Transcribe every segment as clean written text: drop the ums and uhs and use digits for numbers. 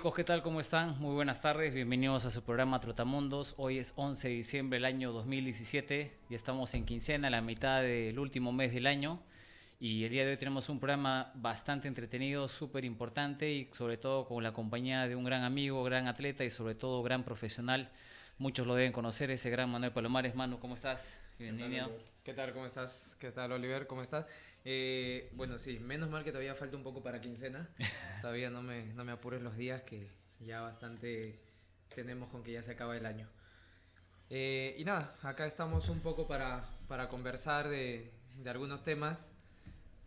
chicos, ¿qué tal? ¿Cómo están? Muy buenas tardes, bienvenidos a su programa Trotamundos. Hoy es 11 de diciembre del año 2017 y estamos en quincena, la mitad del último mes del año. Y el día de hoy tenemos un programa bastante entretenido, súper importante y sobre todo con la compañía de un gran amigo, gran atleta y sobre todo gran profesional. Muchos lo deben conocer, ese gran Manuel Palomares. Manu, ¿cómo estás? ¿Qué tal, Bienvenido. Oliver? ¿Qué tal? ¿Cómo estás? ¿Qué tal, Oliver? ¿Cómo estás? Bueno, sí, menos mal que todavía falta un poco para quincena. Todavía no me apures los días, que ya bastante tenemos con que ya se acaba el año. Y nada, acá estamos un poco para conversar de algunos temas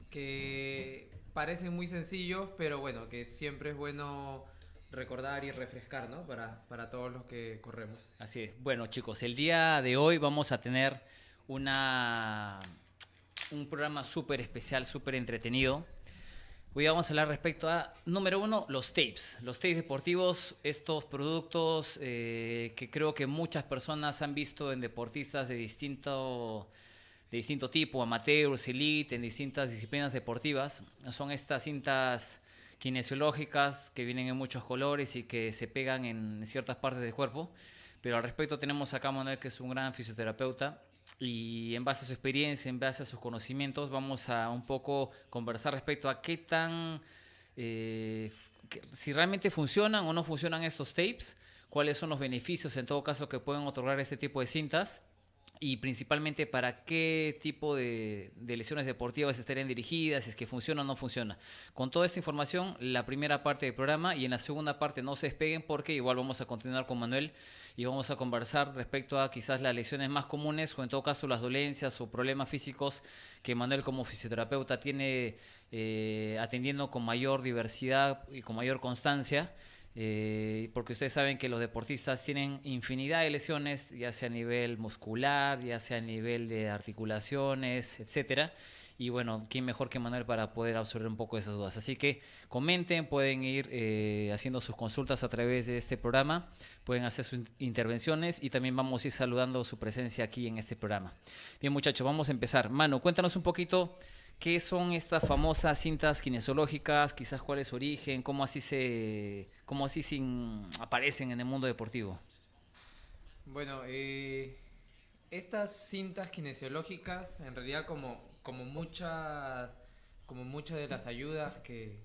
que parecen muy sencillos, pero bueno, que siempre es bueno recordar y refrescar, ¿no? Para todos los que corremos. Así es. Bueno, chicos, el día de hoy vamos a tener una, un programa súper especial, súper entretenido. Hoy vamos a hablar respecto a, número uno, los tapes. Los tapes deportivos, estos productos que creo que muchas personas han visto en deportistas de distinto tipo, amateurs, elite, en distintas disciplinas deportivas. Son estas cintas kinesiológicas que vienen en muchos colores y que se pegan en ciertas partes del cuerpo. Pero al respecto tenemos acá a Manuel, que es un gran fisioterapeuta, y en base a su experiencia, en base a sus conocimientos, vamos a un poco conversar respecto a qué tan, si realmente funcionan o no funcionan estos tapes, cuáles son los beneficios en todo caso que pueden otorgar este tipo de cintas y principalmente para qué tipo de lesiones deportivas estarían dirigidas, si es que funciona o no funciona. Con toda esta información, la primera parte del programa, y en la segunda parte no se despeguen porque igual vamos a continuar con Manuel y vamos a conversar respecto a quizás las lesiones más comunes o en todo caso las dolencias o problemas físicos que Manuel como fisioterapeuta tiene atendiendo con mayor diversidad y con mayor constancia. Porque ustedes saben que los deportistas tienen infinidad de lesiones, ya sea a nivel muscular, ya sea a nivel de articulaciones, etcétera. Y bueno, quién mejor que Manuel para poder absorber un poco esas dudas. Así que comenten, pueden ir haciendo sus consultas a través de este programa, pueden hacer sus intervenciones y también vamos a ir saludando su presencia aquí en este programa. Bien, muchachos, vamos a empezar. Manu, cuéntanos un poquito. ¿Qué son estas famosas cintas kinesiológicas? Quizás cuál es su origen, cómo así aparecen en el mundo deportivo. Bueno, estas cintas kinesiológicas, en realidad como muchas de las ayudas que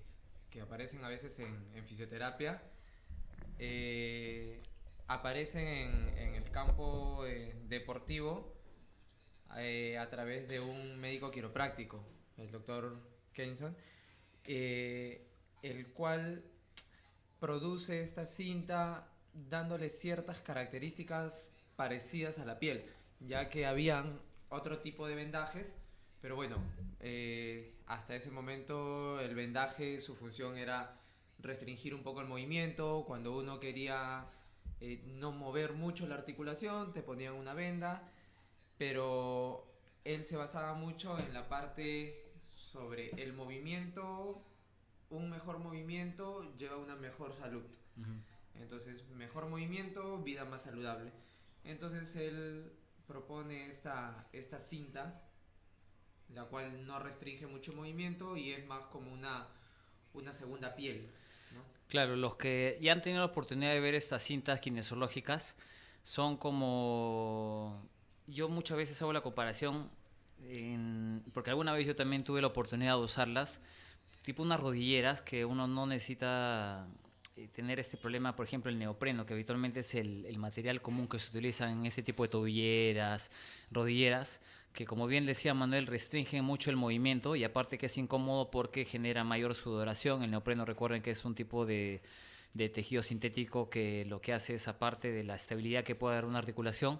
aparecen a veces en fisioterapia, eh, aparecen en el campo deportivo a través de un médico quiropráctico, el doctor Kenson, el cual produce esta cinta dándole ciertas características parecidas a la piel, ya que habían otro tipo de vendajes, pero bueno, hasta ese momento el vendaje, su función era restringir un poco el movimiento. Cuando uno quería no mover mucho la articulación, te ponían una venda, pero él se basaba mucho en la parte sobre el movimiento. Un mejor movimiento lleva a una mejor salud. Uh -huh. Entonces, mejor movimiento, vida más saludable. Entonces él propone esta cinta, la cual no restringe mucho movimiento y es más como una segunda piel, ¿no? Claro, los que ya han tenido la oportunidad de ver estas cintas kinesiológicas son como... Yo muchas veces hago la comparación, porque alguna vez yo también tuve la oportunidad de usarlas, tipo unas rodilleras que uno no necesita tener este problema, por ejemplo el neopreno, que habitualmente es el material común que se utiliza en este tipo de tobilleras, rodilleras, que como bien decía Manuel, restringen mucho el movimiento y aparte que es incómodo porque genera mayor sudoración. El neopreno, recuerden que es un tipo de tejido sintético que lo que hace es, aparte de la estabilidad que puede dar una articulación,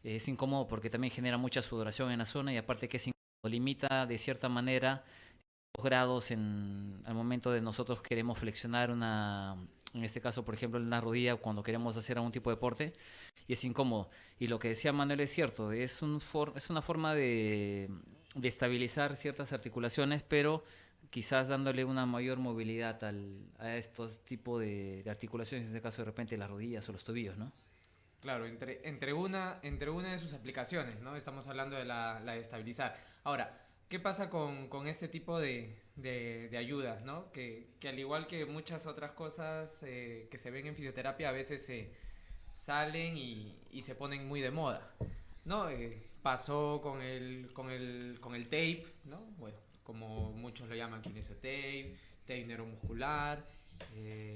es incómodo porque también genera mucha sudoración en la zona y aparte que es incómodo, limita de cierta manera grados al momento de nosotros queremos flexionar en este caso por ejemplo en una rodilla cuando queremos hacer algún tipo de deporte y es incómodo. Y lo que decía Manuel es cierto, es una forma de estabilizar ciertas articulaciones, pero quizás dándole una mayor movilidad a estos tipos de articulaciones, en este caso de repente las rodillas o los tobillos, ¿no? Claro, entre una de sus aplicaciones, ¿no? Estamos hablando de la de estabilizar. Ahora, ¿Qué pasa con este tipo de ayudas, ¿no? Que al igual que muchas otras cosas que se ven en fisioterapia, a veces salen y se ponen muy de moda, ¿no? Pasó con el tape, ¿no? Bueno, como muchos lo llaman, kinesiotape, tape neuromuscular,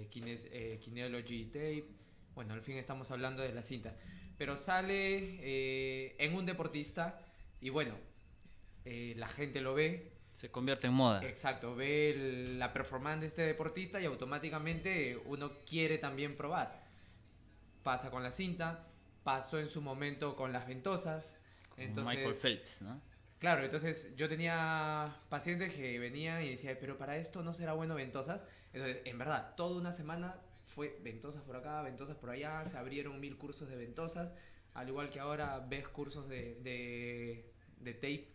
kineology tape. Bueno, al fin estamos hablando de la cinta. Pero sale en un deportista y bueno, la gente lo ve. Se convierte en moda. Exacto, ve la performance de este deportista y automáticamente uno quiere también probar. Pasa con la cinta, pasó en su momento con las ventosas. Como Michael Entonces, Phelps, ¿no? claro, entonces yo tenía pacientes que venían y decían, pero para esto no será bueno ventosas. Entonces, en verdad, toda una semana fue ventosas por acá, ventosas por allá, se abrieron 1000 cursos de ventosas, al igual que ahora ves cursos de tape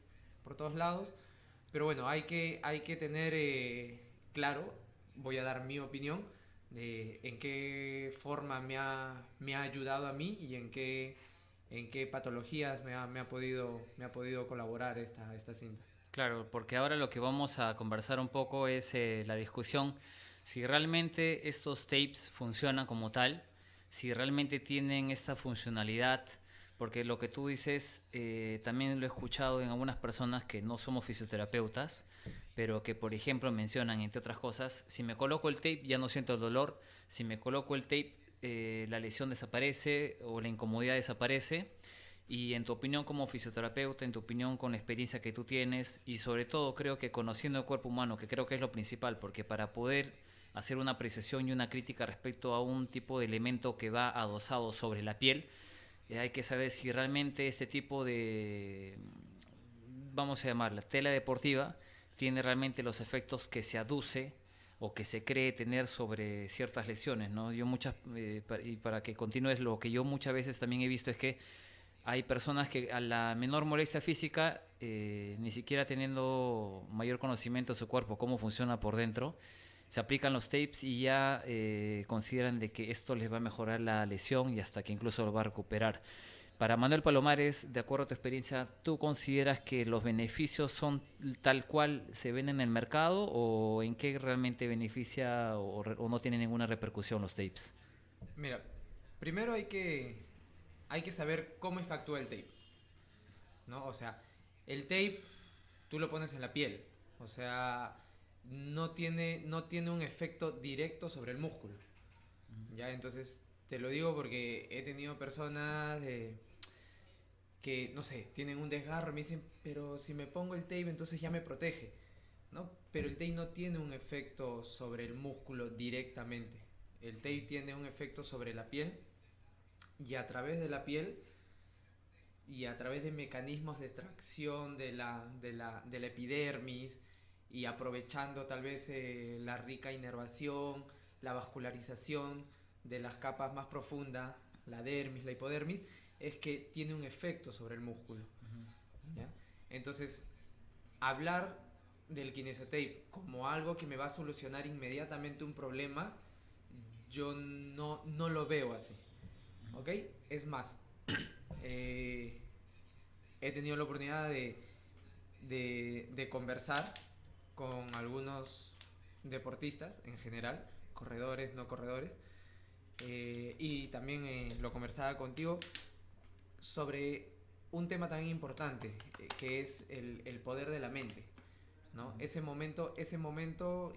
por todos lados. Pero bueno, hay que tener claro, voy a dar mi opinión, de en qué forma me ha ayudado a mí y en qué patologías me ha podido colaborar esta cinta. Claro, porque ahora lo que vamos a conversar un poco es la discusión si realmente estos tapes funcionan como tal, si realmente tienen esta funcionalidad, porque lo que tú dices también lo he escuchado en algunas personas que no somos fisioterapeutas, pero que por ejemplo mencionan, entre otras cosas, si me coloco el tape ya no siento el dolor, si me coloco el tape la lesión desaparece o la incomodidad desaparece. Y en tu opinión como fisioterapeuta, en tu opinión con la experiencia que tú tienes y sobre todo creo que conociendo el cuerpo humano, que creo que es lo principal, porque para poder hacer una apreciación y una crítica respecto a un tipo de elemento que va adosado sobre la piel, hay que saber si realmente este tipo de, vamos a llamarla, tela deportiva, tiene realmente los efectos que se aduce o que se cree tener sobre ciertas lesiones, ¿no? Yo muchas, y para que continúes, lo que yo muchas veces también he visto es que hay personas que a la menor molestia física, ni siquiera teniendo mayor conocimiento de su cuerpo, cómo funciona por dentro, se aplican los tapes y ya consideran de que esto les va a mejorar la lesión y hasta que incluso lo va a recuperar. Para Manuel Palomares, de acuerdo a tu experiencia, ¿tú consideras que los beneficios son tal cual se ven en el mercado o en qué realmente beneficia o no tiene ninguna repercusión los tapes? Mira, primero hay que saber cómo es que actúa el tape, ¿no? O sea, el tape tú lo pones en la piel, o sea, no tiene un efecto directo sobre el músculo, ¿ya? Entonces, te lo digo porque he tenido personas que, no sé, tienen un desgarro y me dicen, pero si me pongo el tape entonces ya me protege, ¿no? Pero el tape no tiene un efecto sobre el músculo directamente. El tape tiene un efecto sobre la piel y a través de la piel y a través de mecanismos de extracción de la epidermis y aprovechando tal vez la rica inervación, la vascularización de las capas más profundas, la dermis, la hipodermis, es que tiene un efecto sobre el músculo. ¿Ya? Entonces, hablar del kinesiotape como algo que me va a solucionar inmediatamente un problema, yo no lo veo así. ¿Ok? Es más, eh, he tenido la oportunidad de conversar con algunos deportistas en general, corredores, no corredores, y también lo conversaba contigo sobre un tema tan importante que es el poder de la mente, ¿no? Ese momento,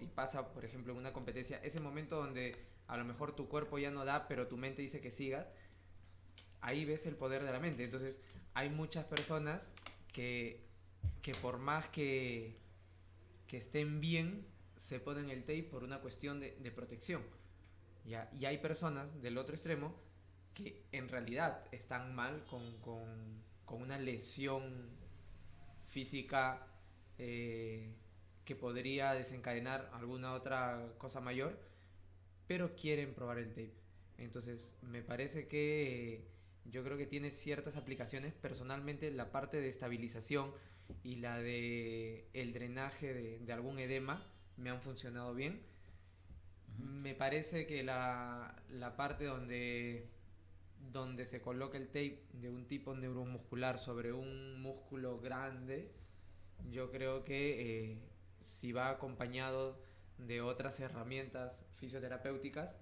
y pasa por ejemplo en una competencia, ese momento donde a lo mejor tu cuerpo ya no da, pero tu mente dice que sigas, ahí ves el poder de la mente. Entonces hay muchas personas que por más que estén bien, se ponen el tape por una cuestión de protección. ¿Ya? Y hay personas del otro extremo que en realidad están mal con una lesión física que podría desencadenar alguna otra cosa mayor, pero quieren probar el tape. Entonces, me parece que yo creo que tiene ciertas aplicaciones. Personalmente, la parte de estabilización y la de el drenaje de algún edema me han funcionado bien. Me parece que la parte donde se coloca el tape de un tipo neuromuscular sobre un músculo grande Yo creo que si va acompañado de otras herramientas fisioterapéuticas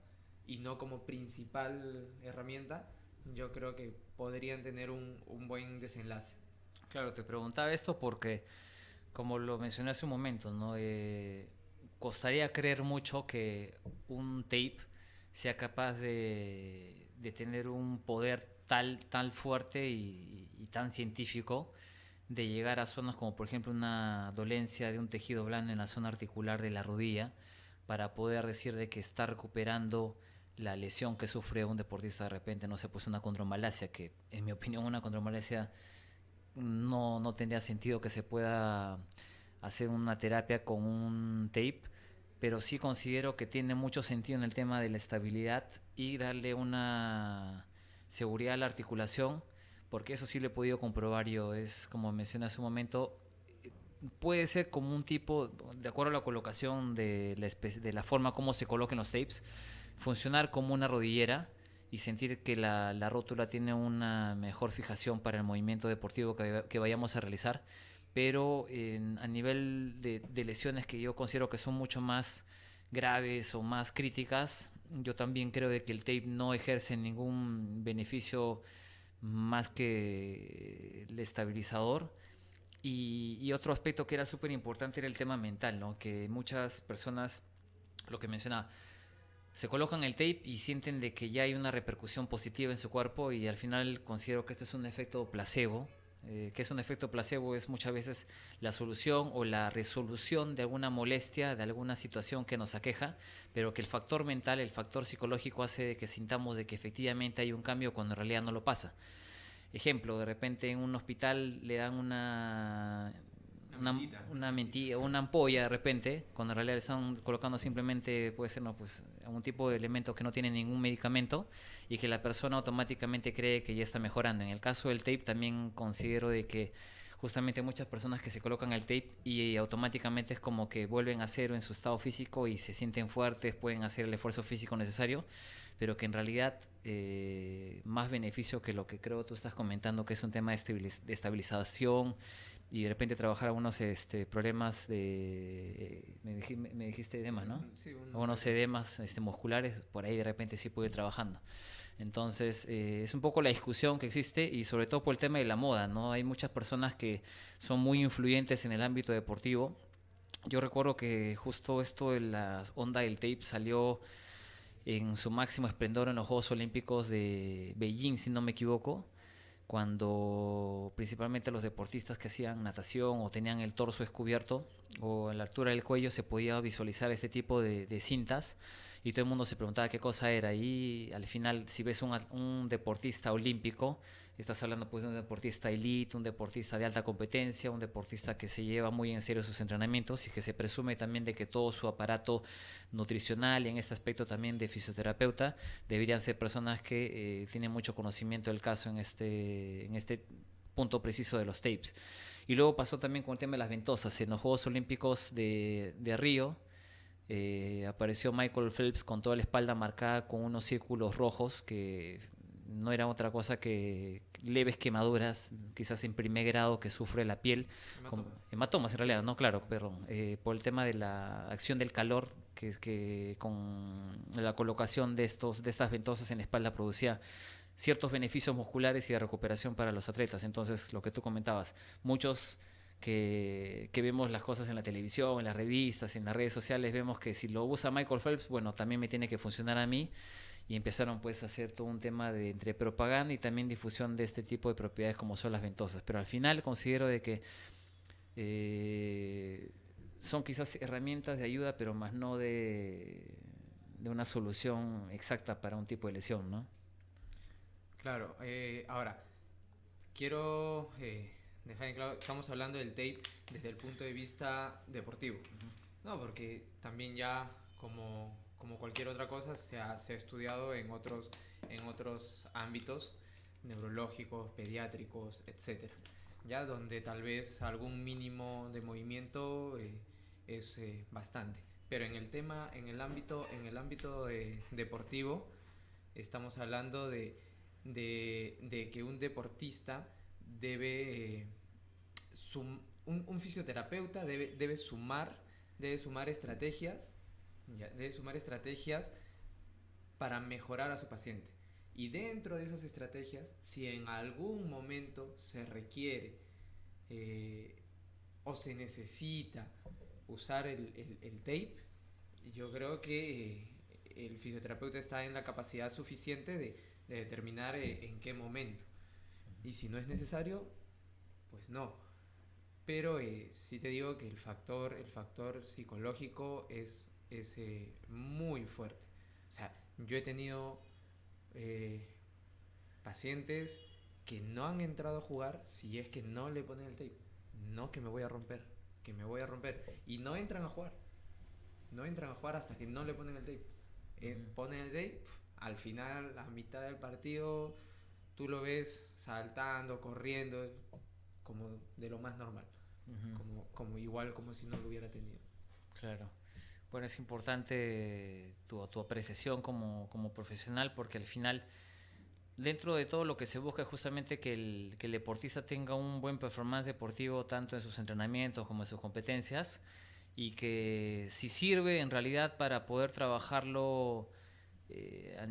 y no como principal herramienta, yo creo que podrían tener un buen desenlace. Claro, te preguntaba esto porque, como lo mencioné hace un momento, ¿no? Costaría creer mucho que un tape sea capaz de tener un poder tal fuerte y tan científico de llegar a zonas como por ejemplo una dolencia de un tejido blando en la zona articular de la rodilla para poder decir de que está recuperando la lesión que sufre un deportista de repente, no sé, pues una condromalacia, que en mi opinión una condromalacia no tendría sentido que se pueda hacer una terapia con un tape, pero sí considero que tiene mucho sentido en el tema de la estabilidad y darle una seguridad a la articulación, porque eso sí lo he podido comprobar yo. Es como mencioné hace un momento, puede ser como un tipo, de acuerdo a la colocación de la forma como se coloquen los tapes, funcionar como una rodillera y sentir que la rótula tiene una mejor fijación para el movimiento deportivo que vayamos a realizar. Pero a nivel de lesiones que yo considero que son mucho más graves o más críticas, yo también creo de que el tape no ejerce ningún beneficio más que el estabilizador. Y otro aspecto que era súper importante era el tema mental, ¿no? Que muchas personas, lo que mencionaba, se colocan el tape y sienten de que ya hay una repercusión positiva en su cuerpo, y al final considero que esto es un efecto placebo. Que es un efecto placebo es muchas veces la solución o la resolución de alguna molestia, de alguna situación que nos aqueja, pero que el factor mental, el factor psicológico hace de que sintamos de que efectivamente hay un cambio cuando en realidad no lo pasa. Ejemplo, de repente en un hospital le dan una ampolla de repente, cuando en realidad le están colocando simplemente, puede ser, no, pues, algún tipo de elemento que no tiene ningún medicamento, y que la persona automáticamente cree que ya está mejorando. En el caso del tape también considero de que justamente muchas personas que se colocan el tape y automáticamente es como que vuelven a cero en su estado físico y se sienten fuertes, pueden hacer el esfuerzo físico necesario, pero que en realidad más beneficio que lo que creo tú estás comentando, que es un tema de estabilización y de repente trabajar algunos problemas me dijiste edemas, ¿no? Sí, Algunos edemas musculares, por ahí de repente sí puede ir trabajando. Entonces, es un poco la discusión que existe, y sobre todo por el tema de la moda, ¿no? Hay muchas personas que son muy influyentes en el ámbito deportivo. Yo recuerdo que justo esto de la onda del tape salió en su máximo esplendor en los Juegos Olímpicos de Beijing, si no me equivoco, cuando principalmente los deportistas que hacían natación o tenían el torso descubierto o a la altura del cuello se podía visualizar este tipo de cintas, y todo el mundo se preguntaba qué cosa era. Y al final, si ves un deportista olímpico, estás hablando pues de un deportista elite, un deportista de alta competencia, un deportista que se lleva muy en serio sus entrenamientos y que se presume también de que todo su aparato nutricional y en este aspecto también de fisioterapeuta deberían ser personas que tienen mucho conocimiento del caso en este punto preciso de los tapes. Y luego pasó también con el tema de las ventosas. En los Juegos Olímpicos de Río, apareció Michael Phelps con toda la espalda marcada con unos círculos rojos que no eran otra cosa que leves quemaduras, quizás en primer grado, que sufre la piel, hematomas en realidad, no, claro, pero por el tema de la acción del calor, que con la colocación de estas ventosas en la espalda producía ciertos beneficios musculares y de recuperación para los atletas. Entonces, lo que tú comentabas, muchos que vemos las cosas en la televisión, en las revistas, en las redes sociales, vemos que si lo usa Michael Phelps, bueno, también me tiene que funcionar a mí. Y empezaron pues a hacer todo un tema de entre propaganda y también difusión de este tipo de propiedades como son las ventosas. Pero al final considero de que son quizás herramientas de ayuda, pero más no de una solución exacta para un tipo de lesión, ¿no? Claro, ahora, quiero dejar en claro, estamos hablando del tape desde el punto de vista deportivo, ¿no? Porque también ya, como cualquier otra cosa, se ha estudiado en otros ámbitos neurológicos, pediátricos, etcétera, ya donde tal vez algún mínimo de movimiento es bastante. Pero en el ámbito deportivo, estamos hablando de que un deportista debe un fisioterapeuta debe sumar estrategias, debe sumar estrategias para mejorar a su paciente. Y dentro de esas estrategias, si en algún momento se requiere o se necesita usar el tape, yo creo que el fisioterapeuta está en la capacidad suficiente de determinar en qué momento. Y si no es necesario, pues no. Pero sí te digo que el factor psicológico es muy fuerte. O sea, yo he tenido pacientes que no han entrado a jugar si es que no le ponen el tape. No, que me voy a romper. Y no entran a jugar. No entran a jugar hasta que no le ponen el tape. Ponen el tape, al final, a mitad del partido, tú lo ves saltando, corriendo, como de lo más normal. Como igual como si no lo hubiera tenido. Claro. Bueno, es importante tu apreciación como profesional, porque al final, dentro de todo lo que se busca es justamente que el deportista tenga un buen performance deportivo tanto en sus entrenamientos como en sus competencias, y que si sirve en realidad para poder trabajarlo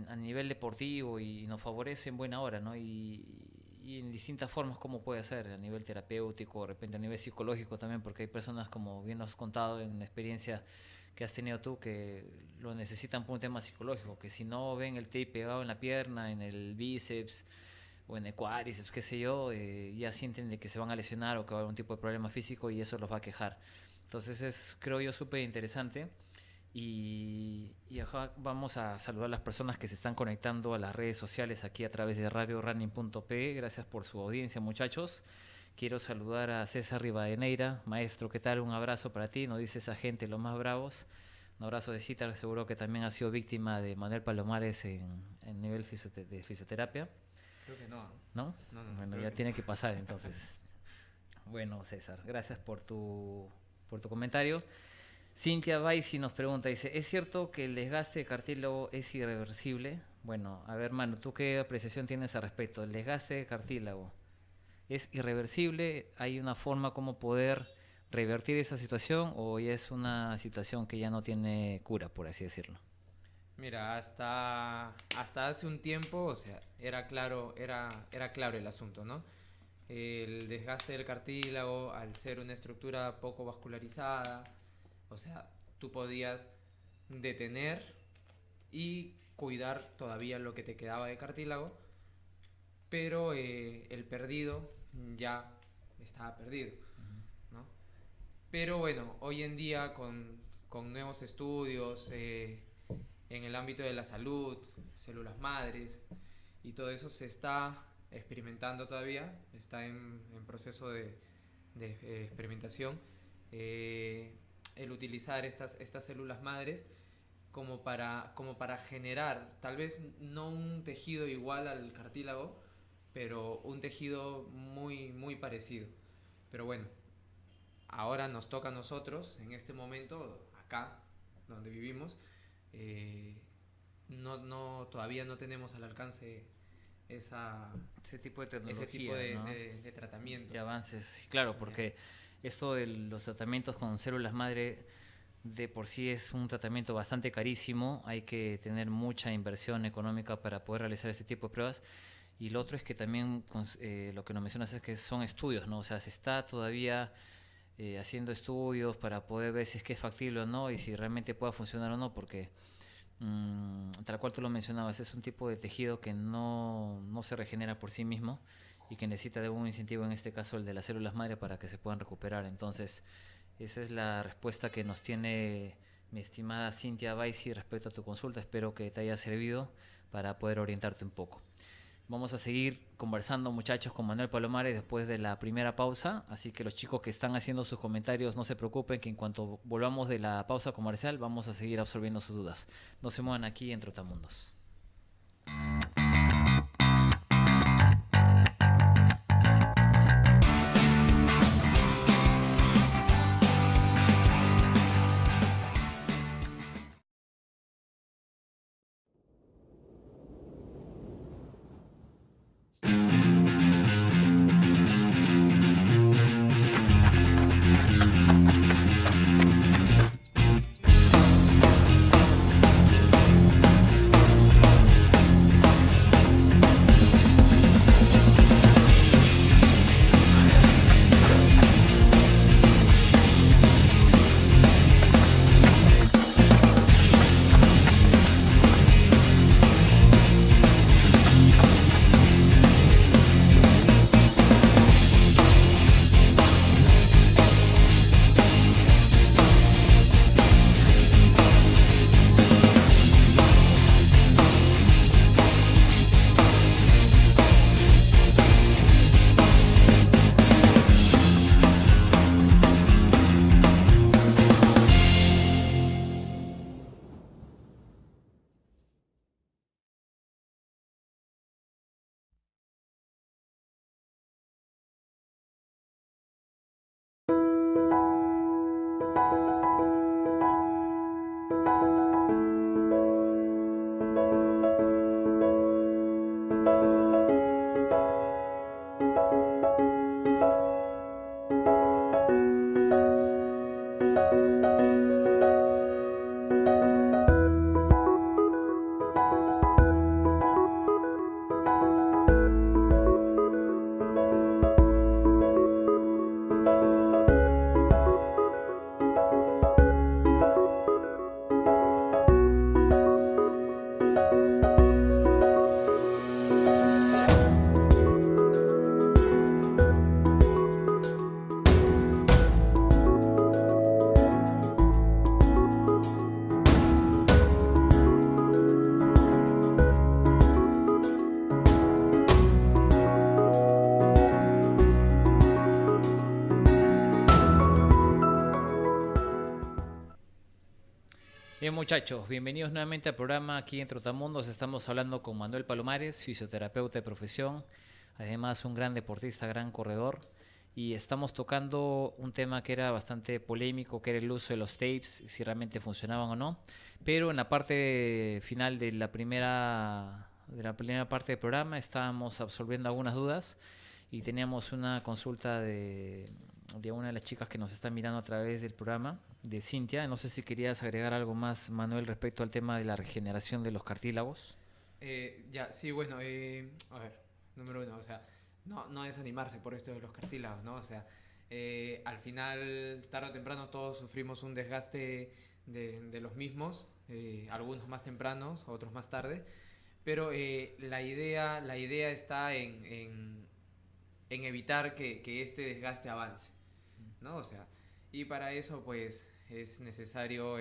a nivel deportivo y nos favorece en buena hora, ¿no? Y en distintas formas, como puede ser a nivel terapéutico, de repente a nivel psicológico también, porque hay personas, como bien nos has contado en la experiencia que has tenido tú, que lo necesitan por un tema psicológico, que si no ven el tape pegado en la pierna, en el bíceps o en el cuádriceps, qué sé yo, ya sienten de que se van a lesionar o que va a haber un tipo de problema físico y eso los va a quejar. Entonces es, creo yo, súper interesante. Y vamos a saludar a las personas que se están conectando a las redes sociales aquí a través de radiorunning.pe. Gracias por su audiencia, muchachos. Quiero saludar a César Rivadeneira. Maestro, ¿qué tal? Un abrazo para ti. Nos dice esa gente, los más bravos. Un abrazo de cita. Seguro que también ha sido víctima de Manuel Palomares en nivel de fisioterapia. Creo que no. ¿No? No, bueno, ya tiene que pasar entonces. Bueno, César, gracias por tu comentario. Cintia Baisi nos pregunta, dice, ¿es cierto que el desgaste de cartílago es irreversible? Bueno, a ver, Manu, ¿tú qué apreciación tienes al respecto? ¿El desgaste de cartílago es irreversible? ¿Hay una forma como poder revertir esa situación o ya es una situación que ya no tiene cura, por así decirlo? Mira, hasta hace un tiempo, o sea, era claro el asunto, ¿no? El desgaste del cartílago, al ser una estructura poco vascularizada, o sea, tú podías detener y cuidar todavía lo que te quedaba de cartílago, pero el perdido ya estaba perdido, ¿no? Pero bueno, hoy en día con nuevos estudios en el ámbito de la salud, células madres y todo eso se está experimentando todavía, está en proceso de experimentación. El utilizar estas células madres como para generar, tal vez no un tejido igual al cartílago, pero un tejido muy, muy parecido. Pero bueno, ahora nos toca a nosotros, en este momento, acá, donde vivimos, todavía no tenemos al alcance ese tipo de tecnología, ese tipo ¿no? de tratamiento. De avances, claro, porque esto de los tratamientos con células madre de por sí es un tratamiento bastante carísimo, hay que tener mucha inversión económica para poder realizar este tipo de pruebas. Y lo otro es que también lo que nos mencionas es que son estudios, ¿no? O sea, se está todavía haciendo estudios para poder ver si es que es factible o no y si realmente pueda funcionar o no, porque tal cual tú lo mencionabas, es un tipo de tejido que no se regenera por sí mismo y que necesita de un incentivo, en este caso el de las células madre, para que se puedan recuperar. Entonces, esa es la respuesta que nos tiene mi estimada Cintia Baisi respecto a tu consulta. Espero que te haya servido para poder orientarte un poco. Vamos a seguir conversando, muchachos, con Manuel Palomares después de la primera pausa, así que los chicos que están haciendo sus comentarios no se preocupen, que en cuanto volvamos de la pausa comercial vamos a seguir absorbiendo sus dudas. No se muevan aquí en Trotamundos. Bien, muchachos, bienvenidos nuevamente al programa aquí en Trotamundos. Estamos hablando con Manuel Palomares, fisioterapeuta de profesión, además un gran deportista, gran corredor. Y estamos tocando un tema que era bastante polémico, que era el uso de los tapes, si realmente funcionaban o no. Pero en la parte final de la primera parte del programa estábamos absolviendo algunas dudas y teníamos una consulta de una de las chicas que nos está mirando a través del programa, de Cintia. No sé si querías agregar algo más, Manuel, respecto al tema de la regeneración de los cartílagos. Sí, bueno, a ver, número uno, o sea, no desanimarse por esto de los cartílagos, ¿no? O sea, al final, tarde o temprano, todos sufrimos un desgaste de los mismos, algunos más tempranos, otros más tarde, pero la idea está en evitar que este desgaste avance, ¿no? O sea, y para eso, pues, es necesario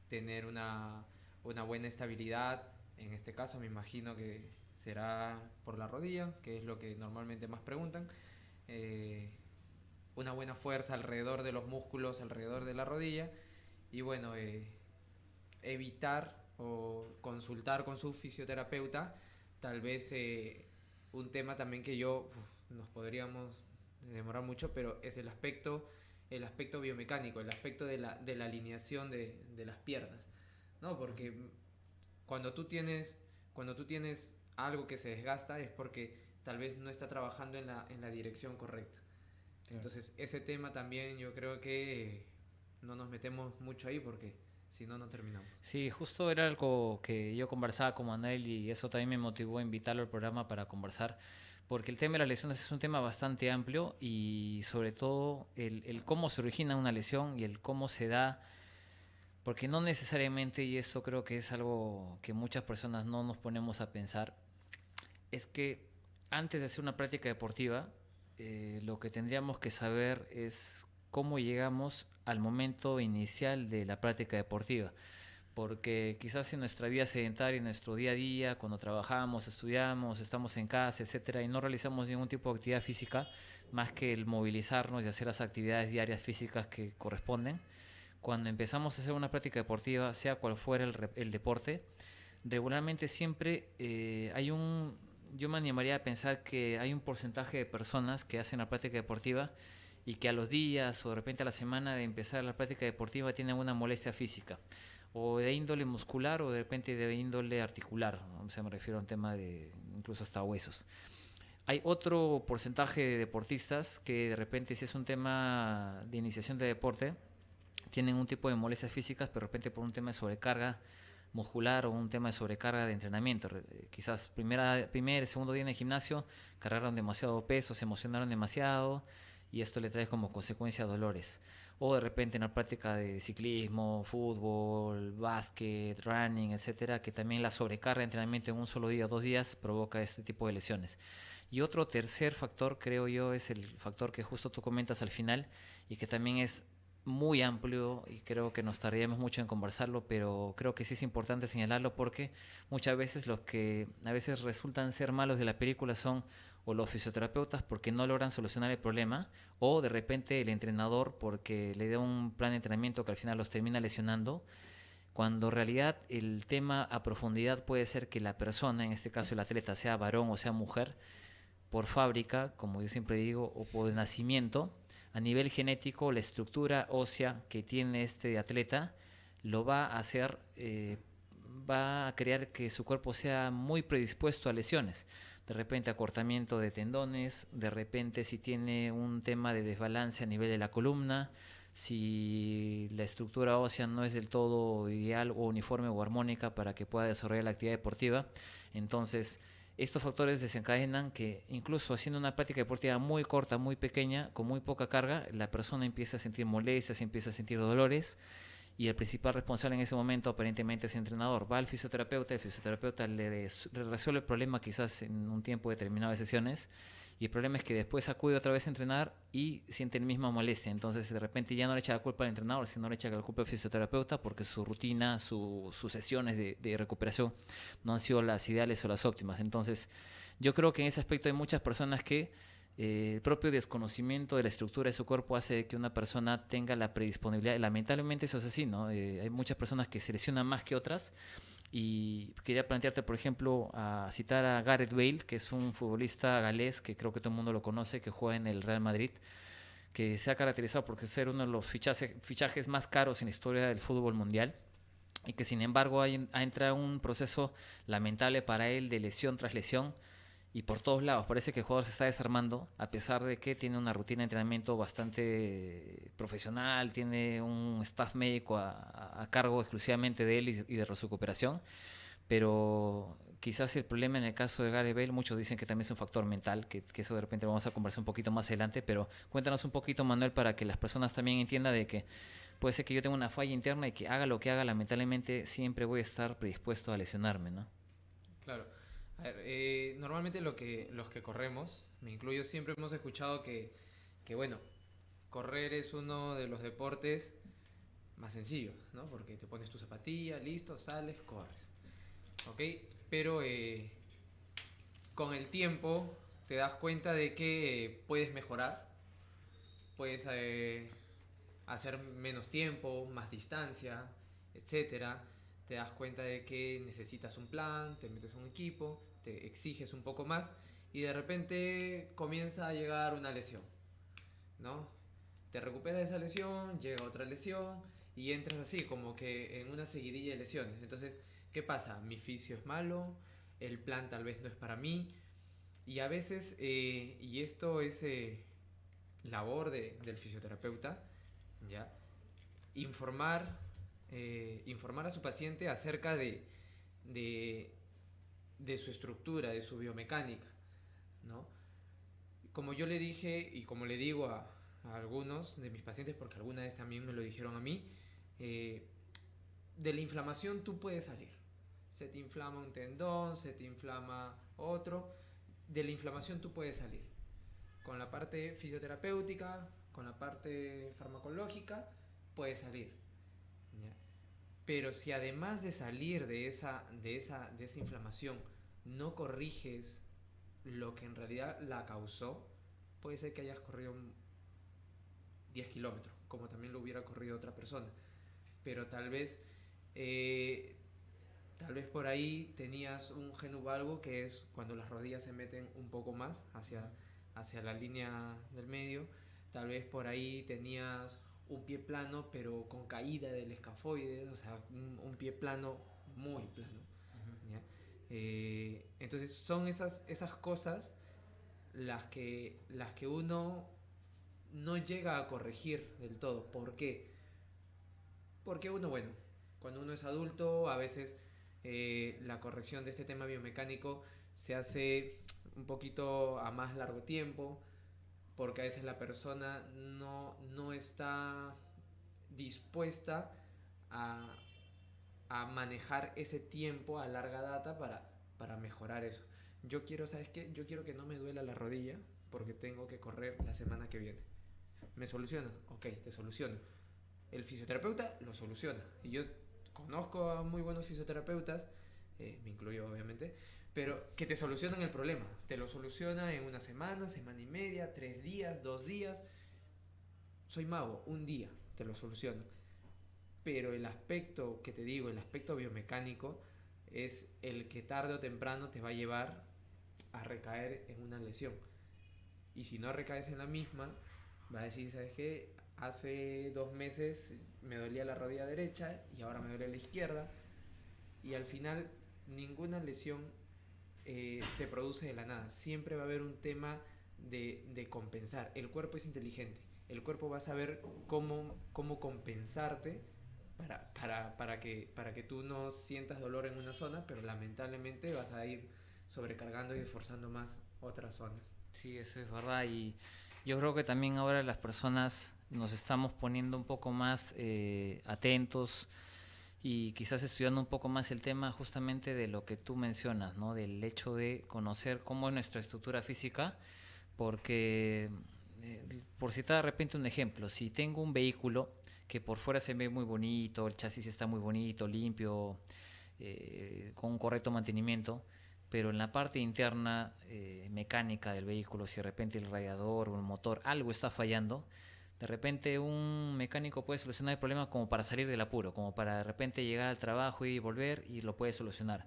tener una buena estabilidad. En este caso, me imagino que será por la rodilla, que es lo que normalmente más preguntan. Eh, una buena fuerza alrededor de los músculos, alrededor de la rodilla. Y bueno, evitar o consultar con su fisioterapeuta, tal vez un tema también que nos podríamos demorar mucho, pero es el aspecto biomecánico, el aspecto de la alineación de las piernas, ¿no? Porque cuando tú tienes algo que se desgasta es porque tal vez no está trabajando en la dirección correcta. Claro. Entonces, ese tema también yo creo que no nos metemos mucho ahí porque si no, no terminamos. Sí, justo era algo que yo conversaba con Manuel y eso también me motivó a invitarlo al programa para conversar, porque el tema de las lesiones es un tema bastante amplio y sobre todo el cómo se origina una lesión y el cómo se da, porque no necesariamente, y esto creo que es algo que muchas personas no nos ponemos a pensar, es que antes de hacer una práctica deportiva, lo que tendríamos que saber es cómo llegamos al momento inicial de la práctica deportiva. Porque quizás en nuestra vida sedentaria, en nuestro día a día, cuando trabajamos, estudiamos, estamos en casa, etcétera, y no realizamos ningún tipo de actividad física, más que el movilizarnos y hacer las actividades diarias físicas que corresponden, cuando empezamos a hacer una práctica deportiva, sea cual fuera el deporte, regularmente siempre yo me animaría a pensar que hay un porcentaje de personas que hacen la práctica deportiva y que a los días o de repente a la semana de empezar la práctica deportiva tienen una molestia física, o de índole muscular o de repente de índole articular, ¿no? O sea, me refiero a un tema de incluso hasta huesos. Hay otro porcentaje de deportistas que de repente si es un tema de iniciación de deporte, tienen un tipo de molestias físicas, pero de repente por un tema de sobrecarga muscular o un tema de sobrecarga de entrenamiento. Quizás primer, segundo día en el gimnasio cargaron demasiado peso, se emocionaron demasiado y esto le trae como consecuencia dolores. O de repente en la práctica de ciclismo, fútbol, básquet, running, etcétera, que también la sobrecarga de entrenamiento en un solo día o 2 días provoca este tipo de lesiones. Y otro tercer factor, creo yo, es el factor que justo tú comentas al final y que también es muy amplio y creo que nos tardaríamos mucho en conversarlo, pero creo que sí es importante señalarlo porque muchas veces los que a veces resultan ser malos de la película son o los fisioterapeutas porque no logran solucionar el problema o de repente el entrenador porque le da un plan de entrenamiento que al final los termina lesionando, cuando en realidad el tema a profundidad puede ser que la persona, en este caso el atleta, sea varón o sea mujer, por fábrica, como yo siempre digo, o por nacimiento, a nivel genético, la estructura ósea que tiene este atleta lo va a hacer, va a crear que su cuerpo sea muy predispuesto a lesiones. De repente acortamiento de tendones, de repente si tiene un tema de desbalance a nivel de la columna, si la estructura ósea no es del todo ideal o uniforme o armónica para que pueda desarrollar la actividad deportiva, entonces estos factores desencadenan que incluso haciendo una práctica deportiva muy corta, muy pequeña, con muy poca carga, la persona empieza a sentir molestias, empieza a sentir dolores y el principal responsable en ese momento aparentemente es el entrenador. Va al fisioterapeuta, el fisioterapeuta le resuelve el problema quizás en un tiempo determinado de sesiones y el problema es que después acude otra vez a entrenar y siente la misma molestia. Entonces de repente ya no le echa la culpa al entrenador, sino le echa la culpa al fisioterapeuta porque su rutina, sus sesiones de recuperación no han sido las ideales o las óptimas. Entonces yo creo que en ese aspecto hay muchas personas que El propio desconocimiento de la estructura de su cuerpo hace que una persona tenga la predisponibilidad. Lamentablemente eso es así, ¿no? Hay muchas personas que se lesionan más que otras. Y quería plantearte, por ejemplo, a citar a Gareth Bale, que es un futbolista galés que creo que todo el mundo lo conoce, que juega en el Real Madrid, que se ha caracterizado por ser uno de los fichajes más caros en la historia del fútbol mundial y que sin embargo ha entrado en un proceso lamentable para él de lesión tras lesión y por todos lados. Parece que el jugador se está desarmando, a pesar de que tiene una rutina de entrenamiento bastante profesional, tiene un staff médico a cargo exclusivamente de él y de su recuperación. Pero quizás el problema en el caso de Gareth Bale, muchos dicen que también es un factor mental, que eso de repente vamos a conversar un poquito más adelante, pero cuéntanos un poquito, Manuel, para que las personas también entiendan de que puede ser que yo tenga una falla interna y que haga lo que haga, lamentablemente siempre voy a estar predispuesto a lesionarme, ¿no? Claro. A ver, normalmente los que corremos, me incluyo, siempre hemos escuchado que, bueno, correr es uno de los deportes más sencillos, ¿no? Porque te pones tu zapatilla, listo, sales, corres. ¿Ok? Pero con el tiempo te das cuenta de que puedes mejorar, puedes hacer menos tiempo, más distancia, etcétera. Te das cuenta de que necesitas un plan, te metes a un equipo, te exiges un poco más y de repente comienza a llegar una lesión, ¿no? Te recuperas de esa lesión, llega otra lesión y entras así como que en una seguidilla de lesiones. Entonces, ¿qué pasa? Mi fisio es malo, el plan tal vez no es para mí y a veces, y esto es labor del fisioterapeuta, ¿ya? Informar, informar a su paciente acerca de, de su estructura, de su biomecánica, ¿no? Como yo le dije y como le digo a algunos de mis pacientes, porque alguna vez también me lo dijeron a mí, de la inflamación tú puedes salir. Se te inflama un tendón, se te inflama otro, de la inflamación tú puedes salir. Con la parte fisioterapéutica, con la parte farmacológica, puedes salir. ¿Ya? Pero si además de salir de esa inflamación no corriges lo que en realidad la causó, puede ser que hayas corrido 10 kilómetros, como también lo hubiera corrido otra persona. Pero eh, tal vez por ahí tenías un genuvalgo, que es cuando las rodillas se meten un poco más hacia la línea del medio. Tal vez por ahí tenías un pie plano, pero con caída del escafoide, o sea, un pie plano, muy plano. ¿Ya? Entonces son esas cosas las que uno no llega a corregir del todo. ¿Por qué? Porque uno, bueno, cuando uno es adulto, a veces la corrección de este tema biomecánico se hace un poquito a más largo tiempo, porque a veces la persona no está dispuesta a, a manejar ese tiempo a larga data para mejorar eso. Yo quiero, ¿sabes qué? Yo quiero que no me duela la rodilla porque tengo que correr la semana que viene. ¿Me soluciona? Ok, te soluciono. El fisioterapeuta lo soluciona. Y yo conozco a muy buenos fisioterapeutas, me incluyo obviamente, pero que te solucionan el problema. Te lo soluciona en una semana, semana y media, 3 días, 2 días. Soy mago, un día te lo soluciona. Pero el aspecto que te digo, el aspecto biomecánico, es el que tarde o temprano te va a llevar a recaer en una lesión. Y si no recaes en la misma, va a decir, ¿sabes qué? Hace 2 meses me dolía la rodilla derecha y ahora me duele la izquierda. Y al final ninguna lesión se produce de la nada. Siempre va a haber un tema de compensar. El cuerpo es inteligente. El cuerpo va a saber cómo compensarte para que tú no sientas dolor en una zona, pero lamentablemente vas a ir sobrecargando y esforzando más otras zonas. Sí, eso es verdad. Y yo creo que también ahora las personas nos estamos poniendo un poco más atentos y quizás estudiando un poco más el tema justamente de lo que tú mencionas, ¿no? Del hecho de conocer cómo es nuestra estructura física, porque, por citar de repente un ejemplo, si tengo un vehículo que por fuera se ve muy bonito, el chasis está muy bonito, limpio, con un correcto mantenimiento, pero en la parte interna mecánica del vehículo, si de repente el radiador o el motor, algo está fallando, de repente un mecánico puede solucionar el problema como para salir del apuro, como para de repente llegar al trabajo y volver y lo puede solucionar.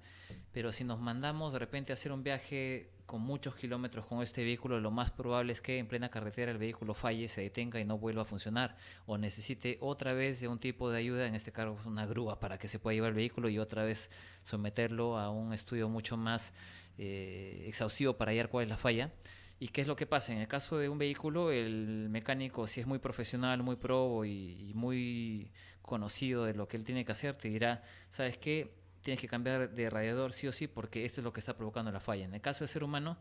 Pero si nos mandamos de repente a hacer un viaje con muchos kilómetros con este vehículo, lo más probable es que en plena carretera el vehículo falle, se detenga y no vuelva a funcionar, o necesite otra vez de un tipo de ayuda, en este caso una grúa, para que se pueda llevar el vehículo y otra vez someterlo a un estudio mucho más exhaustivo para hallar cuál es la falla. ¿Y qué es lo que pasa? En el caso de un vehículo, el mecánico, si es muy profesional, muy pro y muy conocido de lo que él tiene que hacer, te dirá, ¿sabes qué? Tienes que cambiar de radiador sí o sí porque esto es lo que está provocando la falla. En el caso del ser humano,